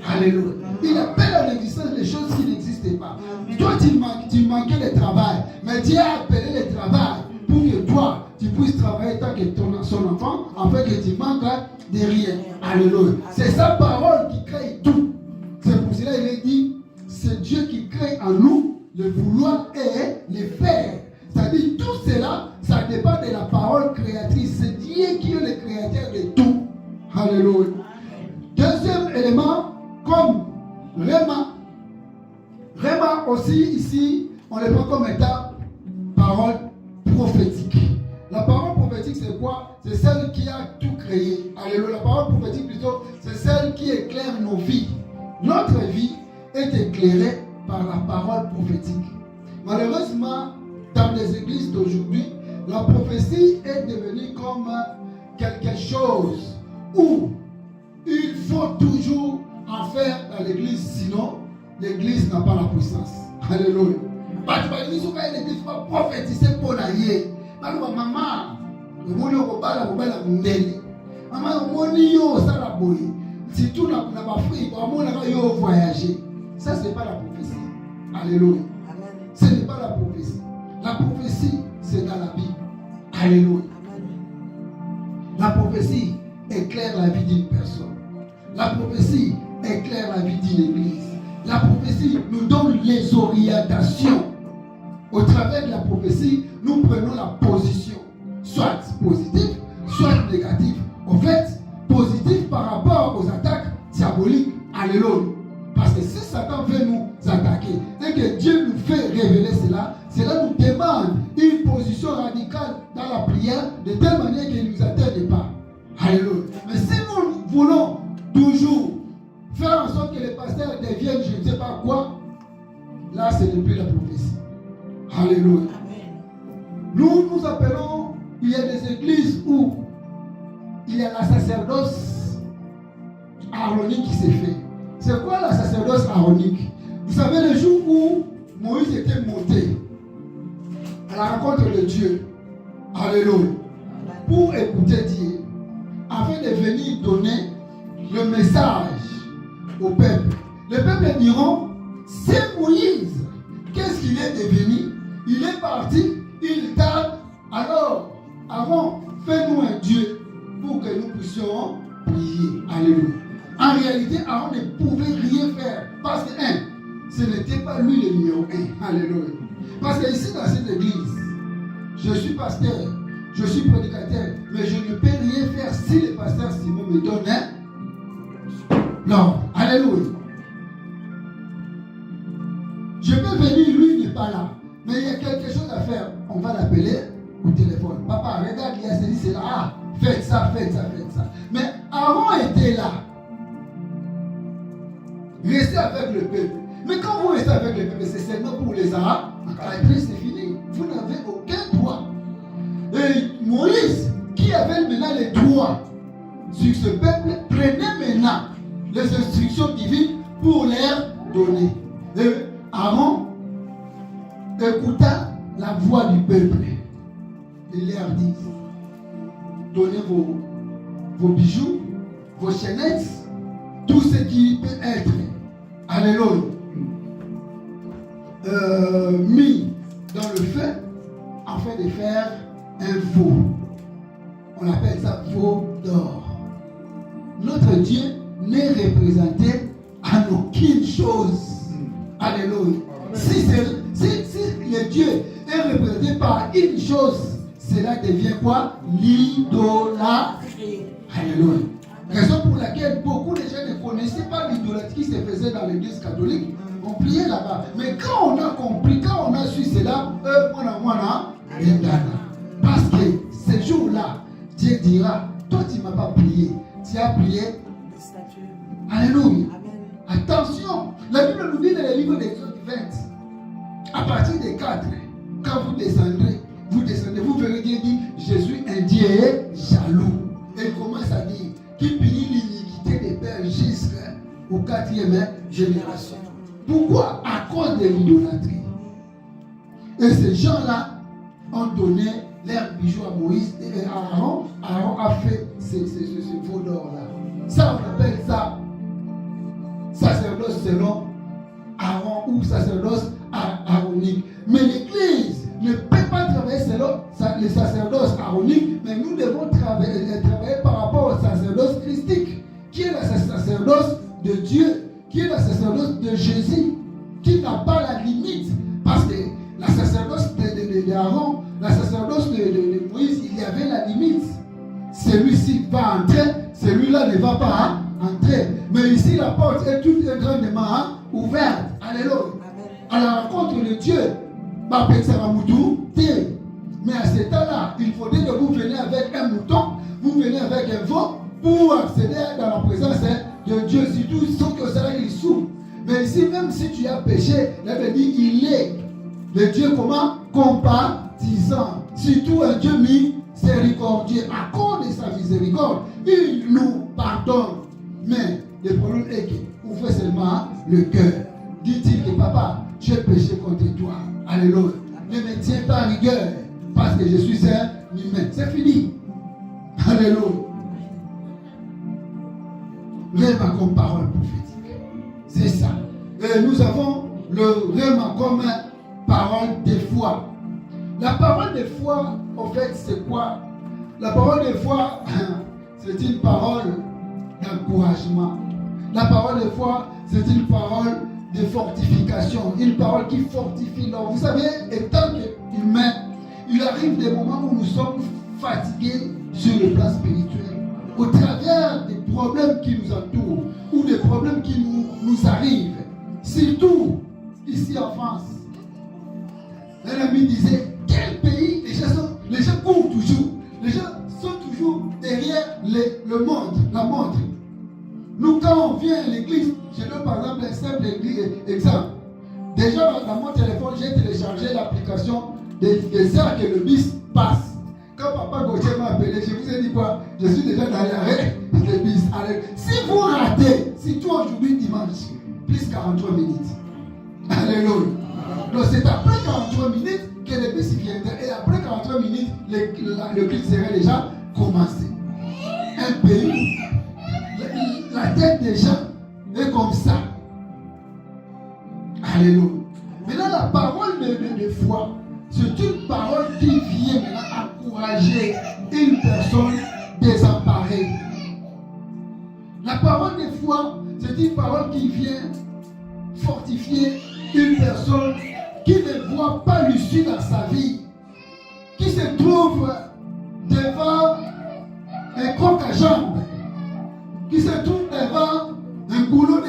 Alléluia. Il appelle en existence les choses qui n'existaient pas. Toi, tu manquais de travail, mais Dieu a appelé le travail pour que toi, tu puisses travailler tant que son enfant, afin que tu manques de rien. Alléluia. C'est sa parole qui crée tout. C'est pour cela qu'il est dit, c'est Dieu qui crée en nous le vouloir et le faire. C'est-à-dire tout cela, ça dépend de la parole créatrice. C'est Dieu qui est le créateur de tout. Alléluia. Deuxième élément, comme Réma. Réma aussi, ici, on le prend comme état parole prophétique. La parole prophétique, c'est quoi? C'est celle qui a tout créé. Alléluia. La parole prophétique, plutôt, c'est celle qui éclaire nos vies. Notre vie est éclairée par la parole prophétique. Malheureusement, dans les églises d'aujourd'hui, la prophétie est devenue comme quelque chose où il faut toujours en faire dans l'église, sinon l'église n'a pas la puissance. Alléluia. Parce que l'église va prophétiser pour la yé. Parce que maman, le monde est la mundeli. Maman, le monde est la boye. Si tout n'a pas fait, le monde est voyager. Ça, ce n'est pas la prophétie. Alléluia. Ce n'est pas la prophétie. La prophétie, c'est dans la Bible. Alléluia. La prophétie éclaire la vie d'une personne. La prophétie éclaire la vie d'une église. La prophétie nous donne les orientations. Au travers de la prophétie, nous prenons la position, soit positive, soit négative. En fait, positive par rapport aux attaques diaboliques. Alléluia. Parce que si Satan veut nous attaquer et que Dieu nous fait révéler cela, cela nous demande une position radicale dans la prière de telle manière qu'il ne nous atteigne pas. Alléluia. Mais si nous voulons toujours faire en sorte que les pasteurs deviennent je ne sais pas quoi, là c'est depuis la prophétie. Alléluia. Nous appelons, il y a des églises où il y a la sacerdoce aaronique qui s'est fait. C'est quoi la sacerdoce aaronique? Vous savez, le jour où Moïse était monté à la rencontre de Dieu, alléluia, pour écouter Dieu, afin de venir donner le message au peuple. Le peuple diront, c'est Moïse. Qu'est-ce qu'il est devenu? Il est parti, il tarde. Alors, Aaron, fais-nous un Dieu pour que nous puissions prier. Alléluia. En réalité, Aaron ne pouvait rien faire. Parce que, ce n'était pas lui le numéro 1. Alléluia. Parce que ici, dans cette église, je suis pasteur, je suis prédicateur, mais je ne peux rien faire si le pasteur Simon me donne l'ordre. Alléluia. Je peux venir, lui n'est pas là. Mais il y a quelque chose à faire. On va l'appeler au téléphone. Papa, regarde, il y a ceci, c'est là. Ah, faites ça, faites ça, faites ça. Mais Aaron était là. Restez avec le peuple. Mais quand vous restez avec le peuple, c'est seulement pour les Arabes. Après, c'est fini. Vous n'avez aucun droit. Et Moïse, qui avait maintenant les droits sur ce peuple, prenait maintenant les instructions divines pour leur donner. Et Aaron écouta la voix du peuple. Il leur dit, donnez vos bijoux, vos chaînettes, tout ce qui peut être, alléluia, mis dans le feu afin de faire un veau. On appelle ça veau d'or. Notre Dieu n'est représenté en aucune chose. Alléluia. Si le Dieu est représenté par une chose, cela devient quoi? L'idolâtrie. Alléluia. Raison pour laquelle beaucoup de gens ne connaissaient pas l'idolâtrie qui se faisait dans l'église catholique. On priait là-bas. Mais quand on a compris, quand on a su cela, parce que ce jour-là, Dieu dira, toi tu ne m'as pas prié, tu as prié. Alléluia. Attention, la Bible nous dit dans le livre d'Exode 20, à partir des 4, quand vous descendrez, vous verrez Dieu dit, Jésus un Dieu jaloux. Et il commence à dire, qui punit l'iniquité des pères jusqu'au 4e génération. Pourquoi? À cause de l'idolâtrie. Et ces gens-là ont donné leurs bijoux à Moïse et à Aaron. Aaron a fait ce veau d'or-là. Ça, on appelle ça sacerdoce selon Aaron ou sacerdoce aaronique. Mais l'Église ne peut pas travailler selon les sacerdoces aaroniques, mais nous devons travailler par rapport au sacerdoce christique, qui est la sacerdoce de Dieu, qui est la sacerdoce de Jésus, qui n'a pas la limite. Parce que la sacerdoce d'Aaron, la sacerdoce de Moïse, il y avait la limite. Celui-ci va entrer, celui-là ne va pas entrer. Mais ici, la porte est toute grandement ouverte. Alléluia. À la rencontre de Dieu, mais à ce temps-là, il faudrait que vous veniez avec un mouton, vous venez avec un veau pour accéder dans la présence de Dieu. Surtout, sans que cela il souffre. Mais ici, même si tu as péché, il veut dire il est le Dieu comment? Compatissant. Surtout un Dieu miséricordieux. À cause de sa miséricorde, il nous pardonne. Mais le problème est qu'on fait seulement le cœur. dit-il que papa, j'ai péché contre toi. Alléluia. Ne me tiens pas à rigueur parce que je suis un humain. C'est fini. Alléluia. Rema comme parole prophétique. C'est ça. Et nous avons le rema comme parole de foi. La parole de foi, en fait, c'est quoi? La parole de foi, c'est une parole d'encouragement. La parole de foi, c'est une parole de fortification. Une parole qui fortifie l'homme. Vous savez, étant qu'humain, il arrive des moments où nous sommes fatigués sur le plan spirituel. Au travers des problèmes qui nous entourent ou des problèmes qui nous arrivent. Surtout ici en France. Un ami disait, quel pays les gens courent toujours. Les gens sont toujours derrière le monde, la montre. Nous, quand on vient à l'église, je donne par exemple un simple exemple. Déjà, dans mon téléphone, j'ai téléchargé l'application des heures que le bus passe. Quand papa Gauthier m'a appelé, je vous ai dit quoi? Je suis déjà dans l'arrêt des bus. Si vous ratez, si toi aujourd'hui dimanche, plus 43 minutes. Alléluia. Donc c'est après 43 minutes que le bus viendrait. Et après 43 minutes, le culte serait déjà commencé. Un pays, la tête des gens est comme ça. Alléluia. Maintenant, la parole de foi, c'est une parole qui vient maintenant encourager une personne désemparée. La parole de foi, c'est une parole qui vient fortifier une personne qui ne voit pas l'issue dans sa vie, qui se trouve devant un croc à jambes, qui se trouve devant un goulot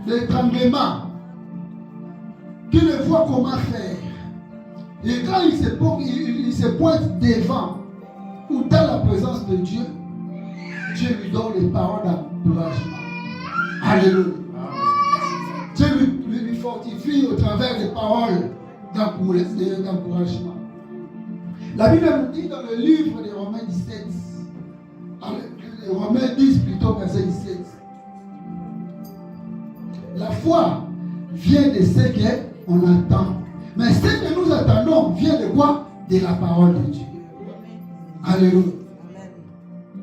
d'étranglement, qui ne voit comment faire. Et quand il se pointe devant ou dans la présence de Dieu, Dieu lui donne les paroles d'encouragement. Alléluia. Dieu lui fortifie au travers des paroles d'encouragement. La Bible nous dit dans le livre de Romains 17, Romains 10 plutôt, verset 17. La foi vient de ce qu'on attend. Mais ce que nous attendons vient de quoi? De la parole de Dieu. Alléluia.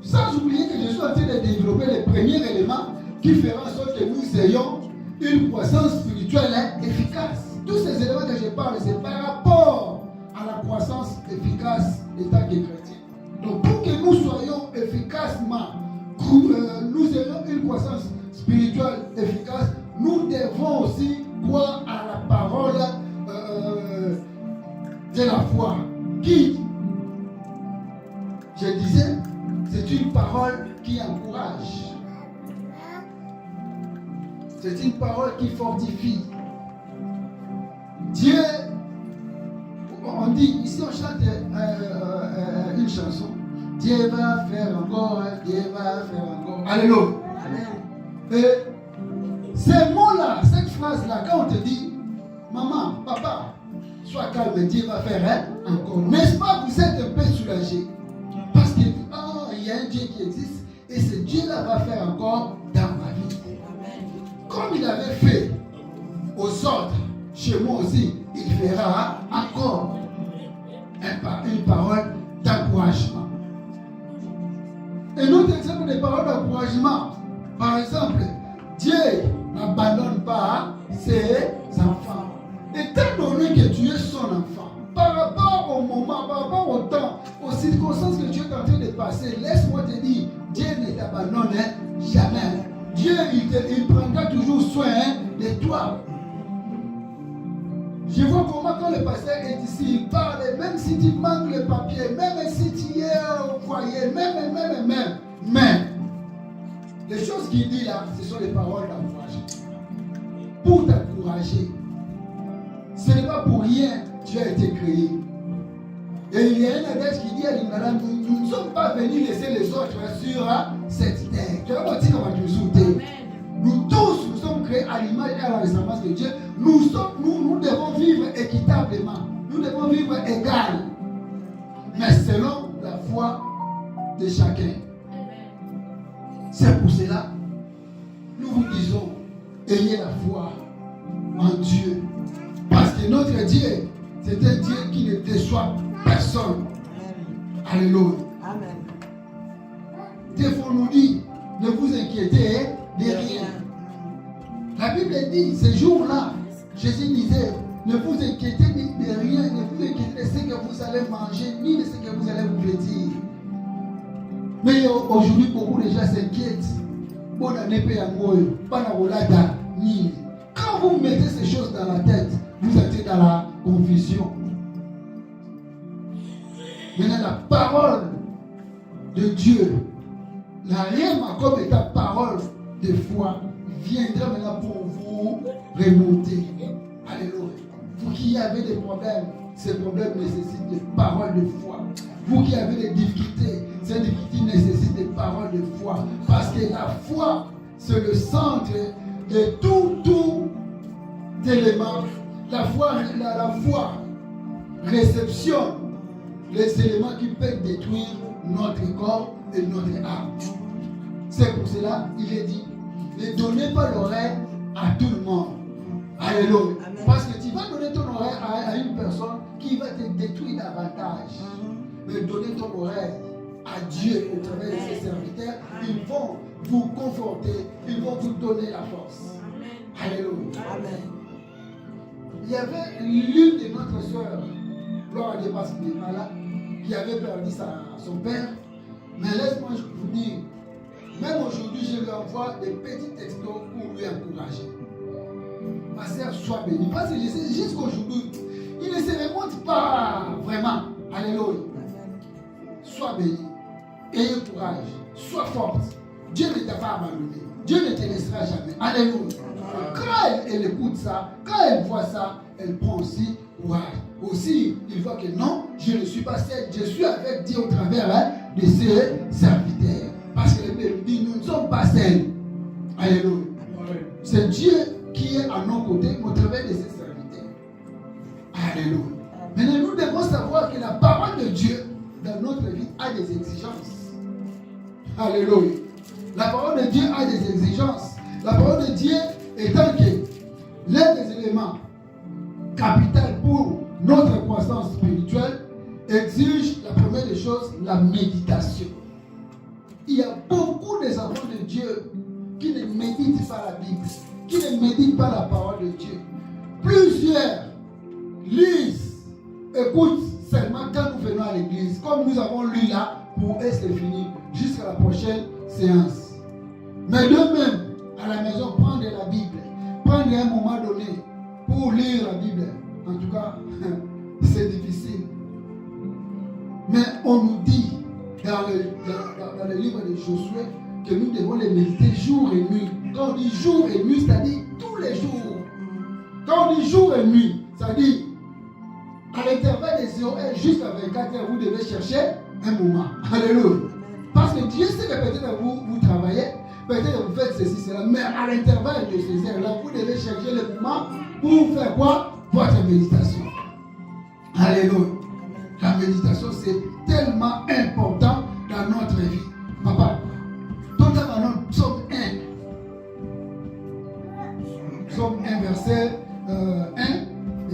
Sans oublier que je suis en train de développer les premiers éléments qui feront en sorte que nous ayons une croissance spirituelle efficace. Tous ces éléments que je parle, c'est par rapport à la croissance efficace en tant que chrétien. Donc pour que nous soyons efficacement, nous ayons une croissance spirituelle efficace, nous devons aussi croire à la parole de la foi. Qui, je disais, c'est une parole qui encourage. C'est une parole qui fortifie. Dieu, on dit, ici on chante une chanson. Dieu va faire encore, Dieu va faire encore. Alléluia. Et ces mots-là, cette phrase-là, quand on te dit, maman, papa, sois calme, Dieu va faire encore. N'est-ce pas, vous êtes un peu soulagé? Parce qu'il y a un Dieu qui existe et ce Dieu-là va faire encore dans ma vie. Comme il avait fait aux autres, chez moi aussi, il fera encore une parole d'encouragement. Un autre exemple de parole d'encouragement, par exemple, Dieu n'abandonne pas ses enfants. Étant donné que tu es son enfant, par rapport au moment, par rapport au temps, aux circonstances que tu es en train de passer, laisse-moi te dire, Dieu ne t'abandonne jamais. Dieu, il prendra toujours soin de toi. Je vois comment quand le pasteur est ici, il parle, même si tu manques le papier, même si tu es au foyer, même. Les choses qu'il dit là, ce sont les paroles d'encouragement. Pour t'encourager. Ce n'est pas pour rien que tu as été créé. Et il y a un adage qui dit à l'Imana, nous ne sommes pas venus laisser les autres sur cette terre. Tu vas pas dire qu'on va nous. Nous tous, nous sommes créés à l'image et à la ressemblance de Dieu. Nous devons vivre équitablement. Nous devons vivre égal. Mais selon la foi de chacun. C'est pour cela, nous vous disons, ayez la foi en Dieu. Parce que notre Dieu, c'est un Dieu qui ne déçoit personne. Alléluia. Amen. Des fois, on nous dit, ne vous inquiétez de rien. La Bible dit, ces jours-là, Jésus disait, ne vous inquiétez de rien, ne vous inquiétez de ce que vous allez manger, ni de ce que vous allez vous vêtir. Mais aujourd'hui, beaucoup de gens s'inquiètent. Bonne année, Péangoyo, Panabolada, Nini. Quand vous mettez ces choses dans la tête, vous êtes dans la confusion. Maintenant, la parole de Dieu, la rhéma comme étant parole de foi, viendra maintenant pour vous remonter. Alléluia. Vous qui avez des problèmes, ces problèmes nécessitent des paroles de foi. Vous qui avez des difficultés, ces difficultés nécessitent des paroles de foi. Parce que la foi, c'est le centre de tout élément. La foi réceptionne les éléments qui peuvent détruire notre corps et notre âme. C'est pour cela qu'il est dit, ne donnez pas l'oreille à tout le monde. Alléluia. Parce que tu vas donner ton oreille à une personne qui va te détruire davantage. Mais donner ton oreille à Dieu au travers de ses serviteurs, ils vont vous conforter, ils vont vous donner la force. Alléluia. Amen. Il y avait l'une de notre soeur, Gloire à Dieu parce qu'il est malade, qui avait perdu son père. Mais laisse-moi vous dire, même aujourd'hui, je lui envoie des petits textos pour lui encourager. Ma sœur, sois bénie. Parce que je sais, jusqu'aujourd'hui, il ne se remonte pas vraiment. Alléluia. Sois bénie. Ayez courage. Sois forte. Dieu ne t'a pas abandonné. Dieu ne te laissera jamais. Alléluia. Quand elle écoute ça, quand elle voit ça, elle prend aussi courage. Aussi, il voit que non, je ne suis pas seul. Je suis avec Dieu au travers de ses serviteurs. Parce que le dit, nous ne sommes pas seuls. Alléluia. C'est Dieu qui est à nos côtés au travers de ses serviteurs. Alléluia. Maintenant, nous devons savoir que la parole de Dieu dans notre vie a des exigences. Alléluia. La parole de Dieu a des exigences. La parole de Dieu étant que l'un des éléments capitaux pour notre croissance spirituelle exige la première des choses, la méditation. Il y a beaucoup des enfants de Dieu qui ne méditent pas la Bible, qui ne méditent pas la parole de Dieu. Plusieurs lisent, écoutent seulement quand nous venons à l'église, comme nous avons lu là, pour eux c'est fini, jusqu'à la prochaine séance. Mais d'eux-mêmes, à la maison, prendre la Bible, prendre un moment donné pour lire la Bible, en tout cas, c'est difficile. Mais on nous dit dans le livre de Josué que nous devons les méditer jour et nuit. Quand on dit jour et nuit, c'est-à-dire tous les jours. Quand on dit jour et nuit, c'est-à-dire à l'intervalle des 0 heures jusqu'à 24 heures, vous devez chercher un moment. Alléluia. Parce que Dieu sait que peut-être vous travaillez, peut-être vous faites ceci, cela, mais à l'intervalle de ces heures-là, vous devez chercher le moment pour faire quoi? Votre méditation. Alléluia. La méditation, c'est tellement important dans notre vie. Papa, totalement, psaume 1. Psaume 1, verset 1.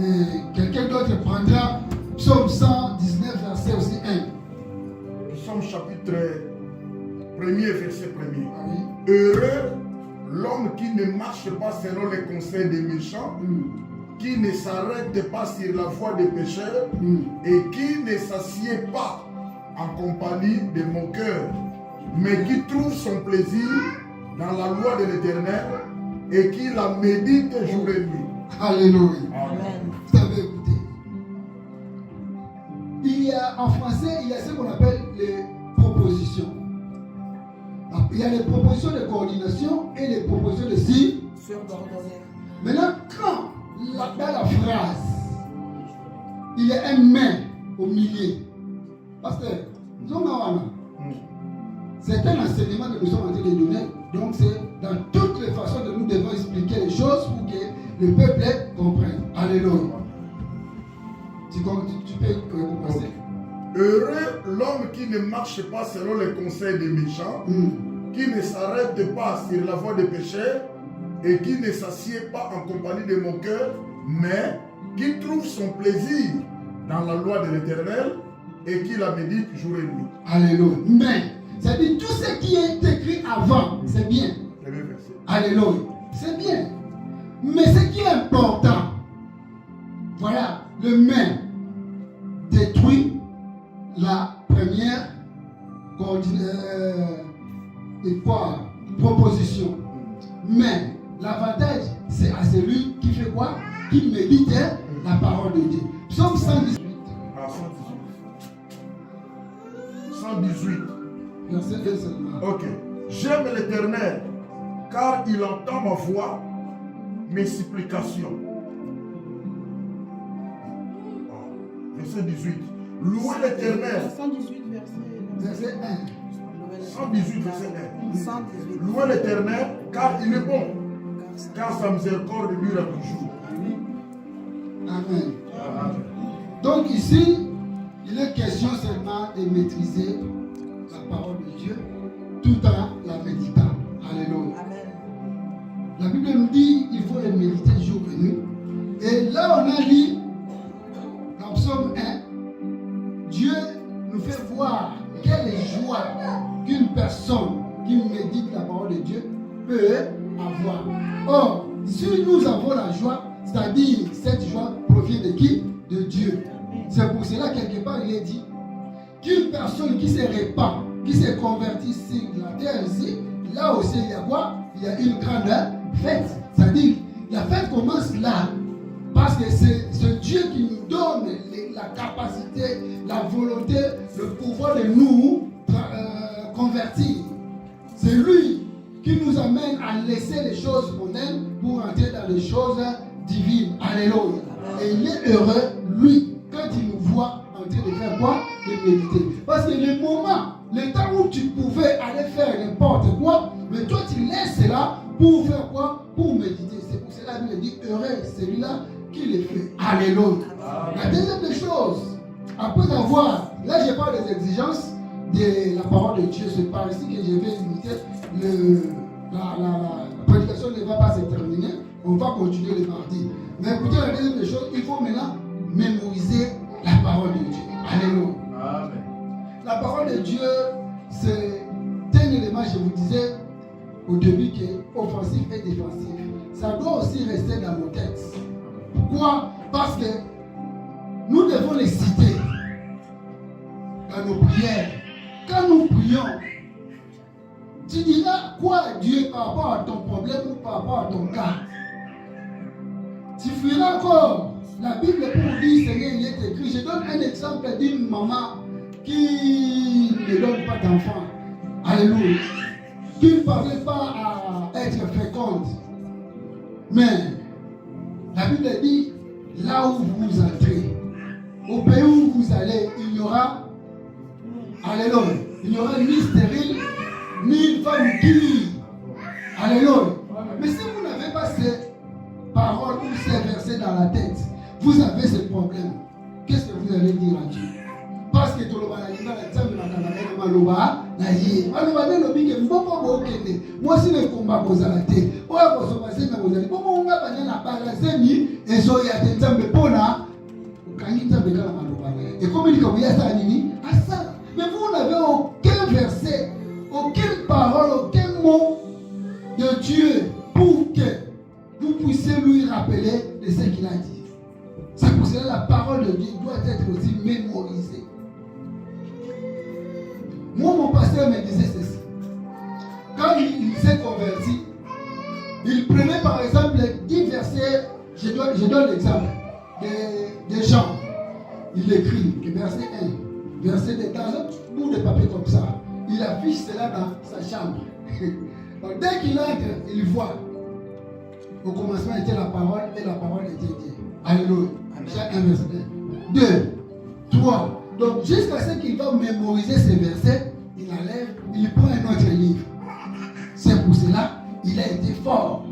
Et quelqu'un d'autre prendra psaume 119, verset aussi 1. Psaume chapitre 1er, verset 1er. Ah oui. Heureux l'homme qui ne marche pas selon les conseils des méchants, qui ne s'arrête pas sur la voie des pécheurs et qui ne s'assied pas en compagnie des moqueurs, mais qui trouve son plaisir dans la loi de l'Éternel et qui la médite jour et nuit. Alléluia. Amen. Vous avez écouté. En français, il y a ce qu'on appelle les propositions. Il y a les propositions de coordination et les propositions de subordonnée. Maintenant, quand dans la phrase, il y a un mais au milieu. Pasteur, c'est un enseignement que nous sommes en train de donner. Donc c'est dans toutes les façons que nous devons expliquer les choses pour que le peuple comprenne. Alléluia. Tu peux commencer. Heureux l'homme qui ne marche pas selon les conseils des méchants, qui ne s'arrête pas sur la voie des pécheurs et qui ne s'assied pas en compagnie des moqueurs, mais qui trouve son plaisir dans la loi de l'Éternel et qui la médite jour et nuit. Alléluia. Mais, c'est-à-dire tout ce qui est écrit avant, c'est bien. Alléluia. C'est bien. Mais ce qui est important, voilà, le mais détruit la première proposition. Mais l'avantage, c'est à celui qui fait quoi? Qui médite la parole de Dieu. Psaume 118. Ah, 118. Verset 2 seulement. Ok. J'aime l'Éternel, car il entend ma voix, mes supplications. Verset 18. Louez l'Éternel. 118 verset 1. 118 verset 1. 118. Louez l'Éternel, car il est bon, car sa miséricorde dure toujours. Amen. Donc ici, il est question seulement de maîtriser la parole de Dieu tout en la méditant. Alléluia. La Bible nous dit qu'il faut les méditer jour et nuit. Et là, on a dit, dans Psaume 1, Dieu nous fait voir quelle joie qu'une personne qui médite la parole de Dieu peut avoir. Or, si nous avons la joie, c'est-à-dire cette joie provient de qui? De Dieu. C'est pour cela, quelque part, il est dit qu'une personne qui se répand, qui se convertit sur la terre ici, là aussi, il y a quoi? Il y a une grande fête. C'est-à-dire, la fête commence là. Parce que c'est ce Dieu qui nous donne la capacité, la volonté, le pouvoir de nous convertir. C'est lui qui nous amène à laisser les choses mondaines pour entrer dans les choses divines. Alléluia. Et il est heureux, lui, quand il nous voit en train de faire quoi? De méditer. Parce que le moment, le temps où tu pouvais aller faire n'importe quoi, mais toi tu laisses cela pour faire quoi? Pour méditer. C'est pour cela qu'il dit heureux celui-là qui le fait. Alléluia. La deuxième des choses, après avoir, là je parle des exigences de la parole de Dieu, c'est par ici que je vais limiter la prédication ne va pas se terminer, on va continuer le mardi. Mais écoutez, la deuxième des choses, il faut maintenant mémoriser la parole de Dieu. Alléluia. Amen. La parole de Dieu, c'est un élément, je vous disais au début, qui est offensif et défensif. Ça doit aussi rester dans nos têtes. Pourquoi? Parce que nous devons les citer dans nos prières. Quand nous prions, tu diras quoi à Dieu par rapport à ton problème ou par rapport à ton cas? Tu feras encore. La Bible pour dire, Seigneur, il est écrit. Je donne un exemple d'une maman qui ne donne pas d'enfant. Alléluia. Qui ne parlait pas à être féconde. Mais la Bible dit, là où vous entrez, au pays où vous allez, il n'y aura, alléluia, il n'y aura ni stérile, ni une femme qui, alléluia. Mais si vous n'avez pas ces paroles ou ces versets dans la tête, vous avez ce problème. Qu'est-ce que vous allez dire à Dieu? Parce que tout le monde a dit, moi si le combat vous a été, et comme il dit mais vous n'avez aucun verset, aucune parole, aucun mot de Dieu pour que vous puissiez lui rappeler de ce qu'il a dit. C'est pour cela que la parole de Dieu doit être aussi mémorisée. Moi, mon pasteur me disait ceci. Quand il s'est converti, il prenait par exemple 10 versets, je donne l'exemple, des gens. Il écrit que verset 1, verset de dans bout de papier comme ça. Il affiche cela dans sa chambre. Donc, dès qu'il entre, il voit. Au commencement était la parole et la parole était Dieu. Alléluia. Chaque un verset. 2, 3. Donc, jusqu'à ce qu'il va mémoriser ces versets, il enlève, il prend un autre livre. C'est pour cela qu'il a été fort.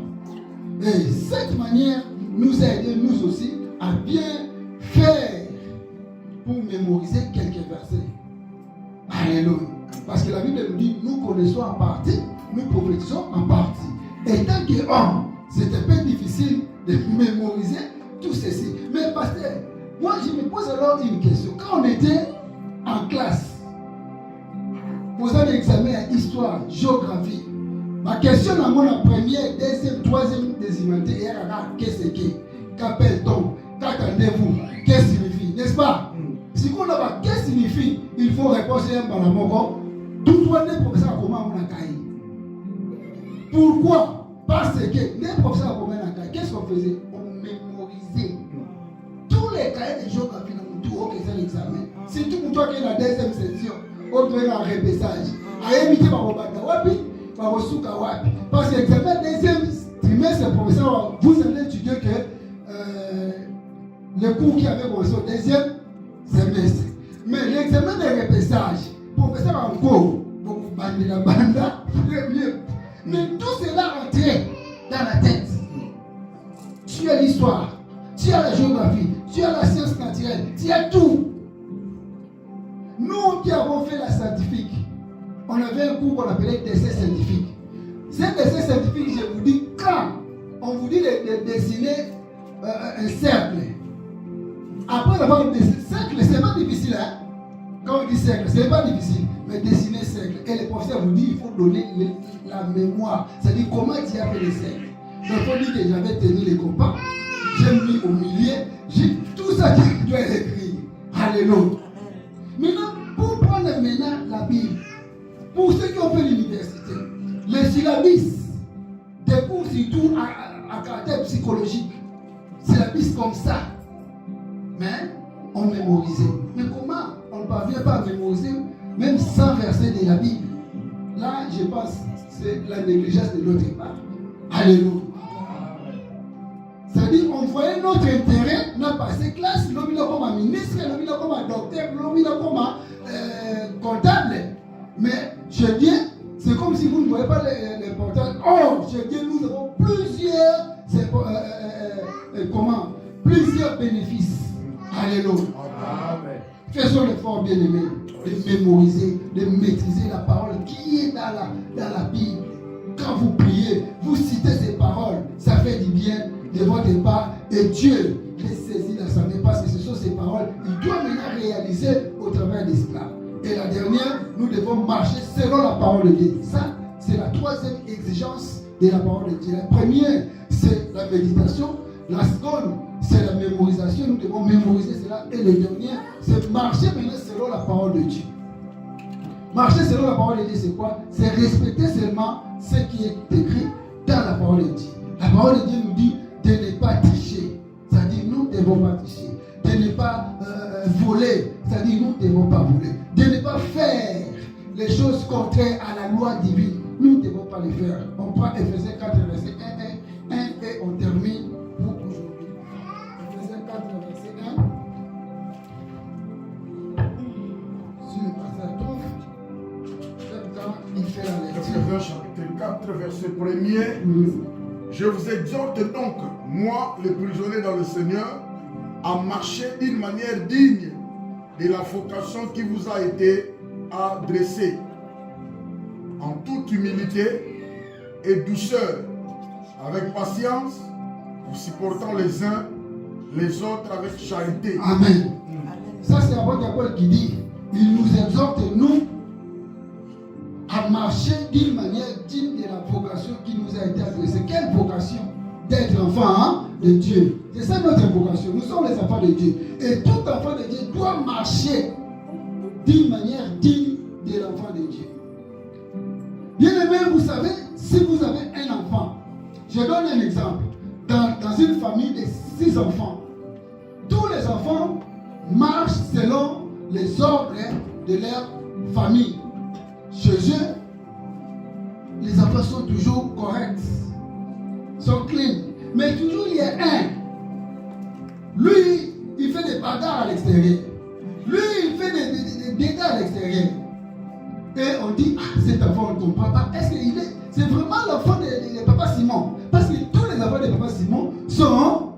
Et cette manière nous a aidé, nous aussi, à bien faire pour mémoriser quelques versets. Alléluia. Parce que la Bible nous dit, nous connaissons en partie, nous prophétisons en partie. Et tant qu'homme, c'était un peu difficile de mémoriser tout ceci. Mais pasteur, moi je me pose alors une question. Quand on était en classe, posant un examen à histoire, géographie, ma question dans mon première, deuxième, troisième désimanté, et qu'est-ce que qu'appelle-t-on? Qu'attendez-vous? Qu'est-ce que signifie? N'est-ce pas? Si on a qu'est-ce que signifie, il faut répondre par la mort. Tout le monde est professeur comment on a caillé. Pourquoi? Parce que les professeurs comment on a caillé, qu'est-ce qu'on faisait? On mémorisait tous les cahiers de géographie dans tout c'est l'examen. Surtout pour toi qui est la deuxième section, on doit un repêchage. À éviter par Obata Wapi, par Osuka Wapi. Parce que l'examen deuxième trimestre, professeur, vous allez étudier que le cours qui avait commencé au deuxième semestre. Mais l'examen de repêchage, professeur encore, donc Bandela Banda, premier. Mais tout cela entrait dans la tête. Tu as l'histoire, tu as la géographie, tu as la science naturelle, tu as tout. Nous qui avons fait la scientifique, on avait un cours qu'on appelait dessin scientifique. Cet dessin scientifique, je vous dis, quand on vous dit de dessiner un cercle, après avoir dessiné cercle, c'est pas difficile, hein? Quand on dit cercle, c'est pas difficile, mais dessiner cercle. Et le professeur vous dit, il faut donner la mémoire. C'est-à-dire comment tu as fait les cercles. Donc il faut dire que j'avais tenu les compas, j'ai mis au milieu, j'ai tout ça qui doit être écrit. Alléluia. Maintenant, pour prendre maintenant la Bible, pour ceux qui ont fait l'université, les syllabus, des cours surtout à caractère psychologique, syllabus comme ça, mais on mémorisait. Mais comment on ne parvient pas à mémoriser même 100 versets de la Bible? Là, je pense que c'est la négligence de notre part. Alléluia. C'est-à-dire, on voyait notre intérêt dans passer classe, l'homme comme un ministre, l'homme comme un docteur, l'homme comme un comptable. Mais chez Dieu, c'est comme si vous ne voyez pas l'importance. Or, chez Dieu, nous avons plusieurs bénéfices. Alléluia. Amen. Faisons l'effort, bien-aimés, de mémoriser, de maîtriser la parole qui est dans la Bible. Quand vous priez, vous citez ces paroles, ça fait du bien de votre part et Dieu les saisit dans sa main parce que ce sont ces paroles. Il doit maintenant réaliser au travers de cela. Et la dernière, nous devons marcher selon la parole de Dieu. Ça, c'est la troisième exigence de la parole de Dieu. La première, c'est la méditation. La seconde, c'est la mémorisation. Nous devons mémoriser cela. Et le dernier, c'est marcher maintenant selon la parole de Dieu. Marcher selon la parole de Dieu, c'est quoi? C'est respecter seulement ce qui est écrit dans la parole de Dieu. La parole de Dieu nous dit de ne pas tricher. C'est-à-dire, nous ne devons pas tricher. De ne pas voler. C'est-à-dire, nous ne devons pas voler. De ne pas faire les choses contraires à la loi divine. Nous ne devons pas les faire. On prend Ephésiens 4, verset 1 et on termine pour aujourd'hui. Ephésiens 4, verset 1. Si le pasteur trouve, quand il fait la lecture. Ephésiens chapitre 4, verset 1er. Je vous exhorte donc, moi, le prisonnier dans le Seigneur, à marcher d'une manière digne de la vocation qui vous a été adressée, en toute humilité et douceur, avec patience, vous supportant les uns les autres avec charité. Amen. Ça, c'est l'apôtre Paul qui dit, il nous exhorte, nous, à marcher d'une manière digne de la vocation qui nous a été adressée. Quelle vocation? D'être enfant de Dieu. C'est ça notre vocation. Nous sommes les enfants de Dieu. Et tout enfant de Dieu doit marcher d'une manière digne de l'enfant de Dieu. Bien aimé, vous savez, si vous avez un enfant, je donne un exemple. Dans une famille de 6 enfants, tous les enfants marchent selon les ordres de leur famille. Chez eux, les enfants sont toujours corrects, sont clean. Mais toujours il y a un. Lui, il fait des bagarres à l'extérieur. Lui, il fait des dégâts à l'extérieur. Et on dit, ah, cet enfant, on ne comprend pas. Est-ce qu'il est. C'est vraiment l'enfant de Papa Simon. Parce que tous les enfants de Papa Simon sont.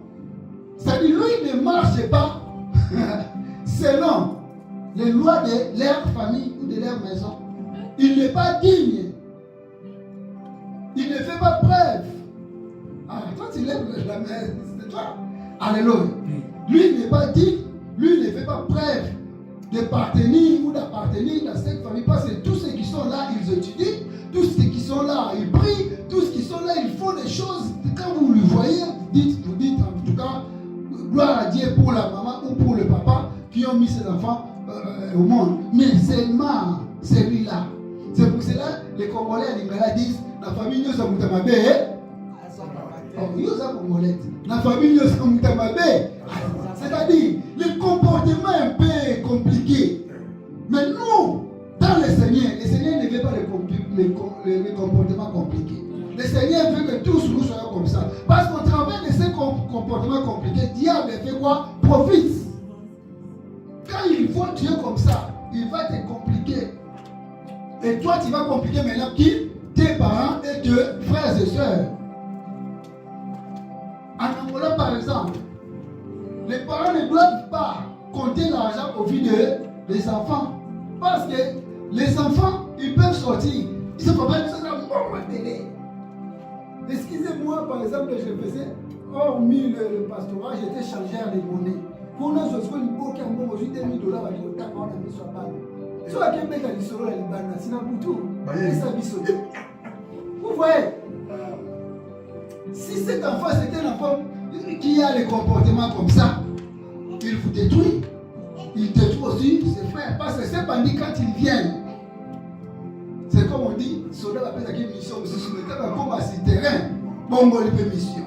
C'est-à-dire, lui, ne marche pas selon les lois de leur famille ou de leur maison. Il n'est pas digne. Il ne fait pas preuve. Ah, mais c'est toi. Alléluia. Lui, il n'est pas digne, lui, il ne fait pas preuve de partenir ou d'appartenir dans cette famille, parce que tous ceux qui sont là, ils étudient, tous ceux qui sont là, ils prient, tous ceux qui sont là, ils font des choses. Quand vous le voyez, vous dites en tout cas, gloire à Dieu pour la maman ou pour le papa qui ont mis ses enfants au monde. Mais seulement celui-là. C'est pour cela les Congolais à Lingala disent, la famille nous sommes Moutamabe. Nous sommes Congolais. La famille nous sommes Moutamabe. C'est-à-dire, le comportement est un peu compliqué. Mais nous, dans le Seigneur ne veut pas les comportements compliqués. Le Seigneur veut que tous nous soyons comme ça. Parce qu'au travers de ces comportements compliqués, le diable fait quoi? Profite. Quand il voit Dieu comme ça, il va te compliquer. Et toi, tu vas compliquer maintenant qui? Tes parents et tes frères et sœurs. En Angola, par exemple, les parents ne doivent pas compter l'argent au vie des enfants. Parce que les enfants, ils peuvent sortir. Ils se font pas ça dans la télé. Excusez-moi, par exemple, je faisais, hormis le pastorat, j'étais chargeur de monnaie. Pour nous, je suis un beau qui a un bon $2000 à l'État, on a mis sur la balle. Soit à Québec, il sera la Libana, c'est un bouton. Vous voyez, si cet enfant, c'est un enfant qui a les comportements comme ça, il vous détruit. Il détruit aussi ses frères. Parce que ces bandits, quand ils viennent, c'est comme on dit, soldat va faire une mission, monsieur sur le terrain, comme à ce terrain, bon, on fait mission.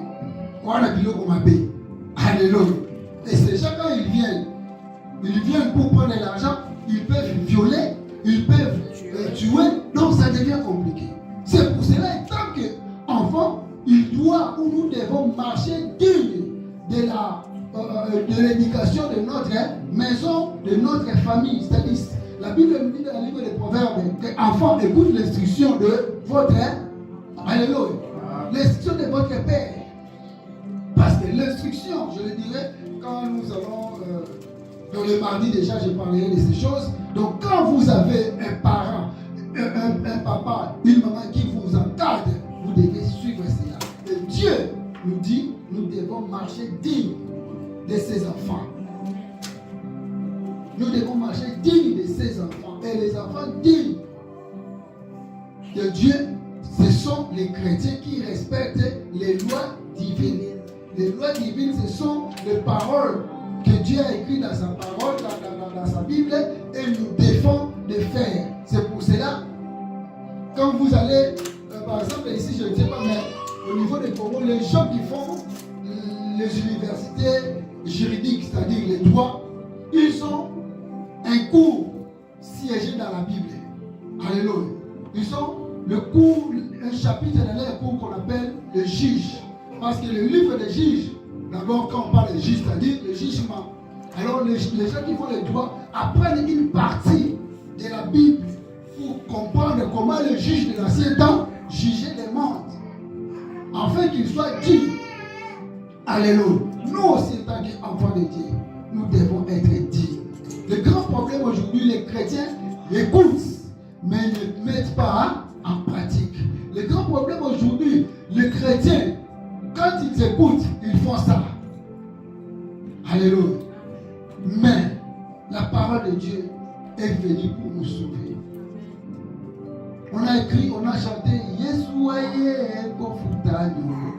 On a un pilote comme un pays. Alléluia. Et ces gens, quand ils viennent pour prendre l'argent, ils peuvent violer, ils peuvent tuer, donc ça devient compliqué. C'est pour cela, tant qu'enfant, il doit ou nous devons marcher digne de l'éducation de notre maison, de notre famille. C'est-à-dire, la Bible nous dit dans le livre des Proverbes que enfants écoutent l'instruction de votre alléluia, l'instruction de votre père. Parce que l'instruction, je le dirais, quand nous allons dans le mardi déjà, je parlerai de ces choses. Donc, quand vous avez un parent, un papa, une maman qui vous encadre, vous devez suivre cela. Et Dieu nous dit, nous devons marcher digne de ses enfants. Nous devons marcher digne de ses enfants. Et les enfants dignes de Dieu, ce sont les chrétiens qui respectent les lois divines. Les lois divines, ce sont les paroles que Dieu a écrites dans sa parole, dans sa Bible, et nous défend de faire. C'est pour cela, quand vous allez, par exemple, ici, je ne sais pas, mais au niveau des Congo, les gens qui font les universités juridiques, c'est-à-dire les droits, ils ont un cours siégé dans la Bible. Alléluia. Ils ont le cours, un chapitre dans leur cours qu'on appelle le juge. Parce que le livre des juges, d'abord quand on parle de juge, c'est-à-dire le jugement. Alors les gens qui font les droits apprennent une partie de la Bible pour comprendre comment le juge de l'ancien temps jugeait les mondes. Afin qu'ils soient dignes. Alléluia. Nous aussi, en tant qu'enfants de Dieu, nous devons être dignes. Le grand problème aujourd'hui, les chrétiens écoutent, mais ne mettent pas en pratique. Le grand problème aujourd'hui, les chrétiens, quand ils écoutent, ils font ça. Alléluia. Mais la parole de Dieu est venue pour nous sauver. On a écrit, on a chanté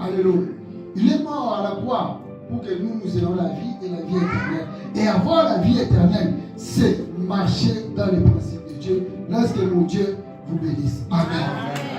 Alléluia. Il est mort à la croix pour que nous ayons la vie et la vie éternelle. Et avoir la vie éternelle, c'est marcher dans les principes de Dieu. Lorsque mon Dieu vous bénisse. Amen.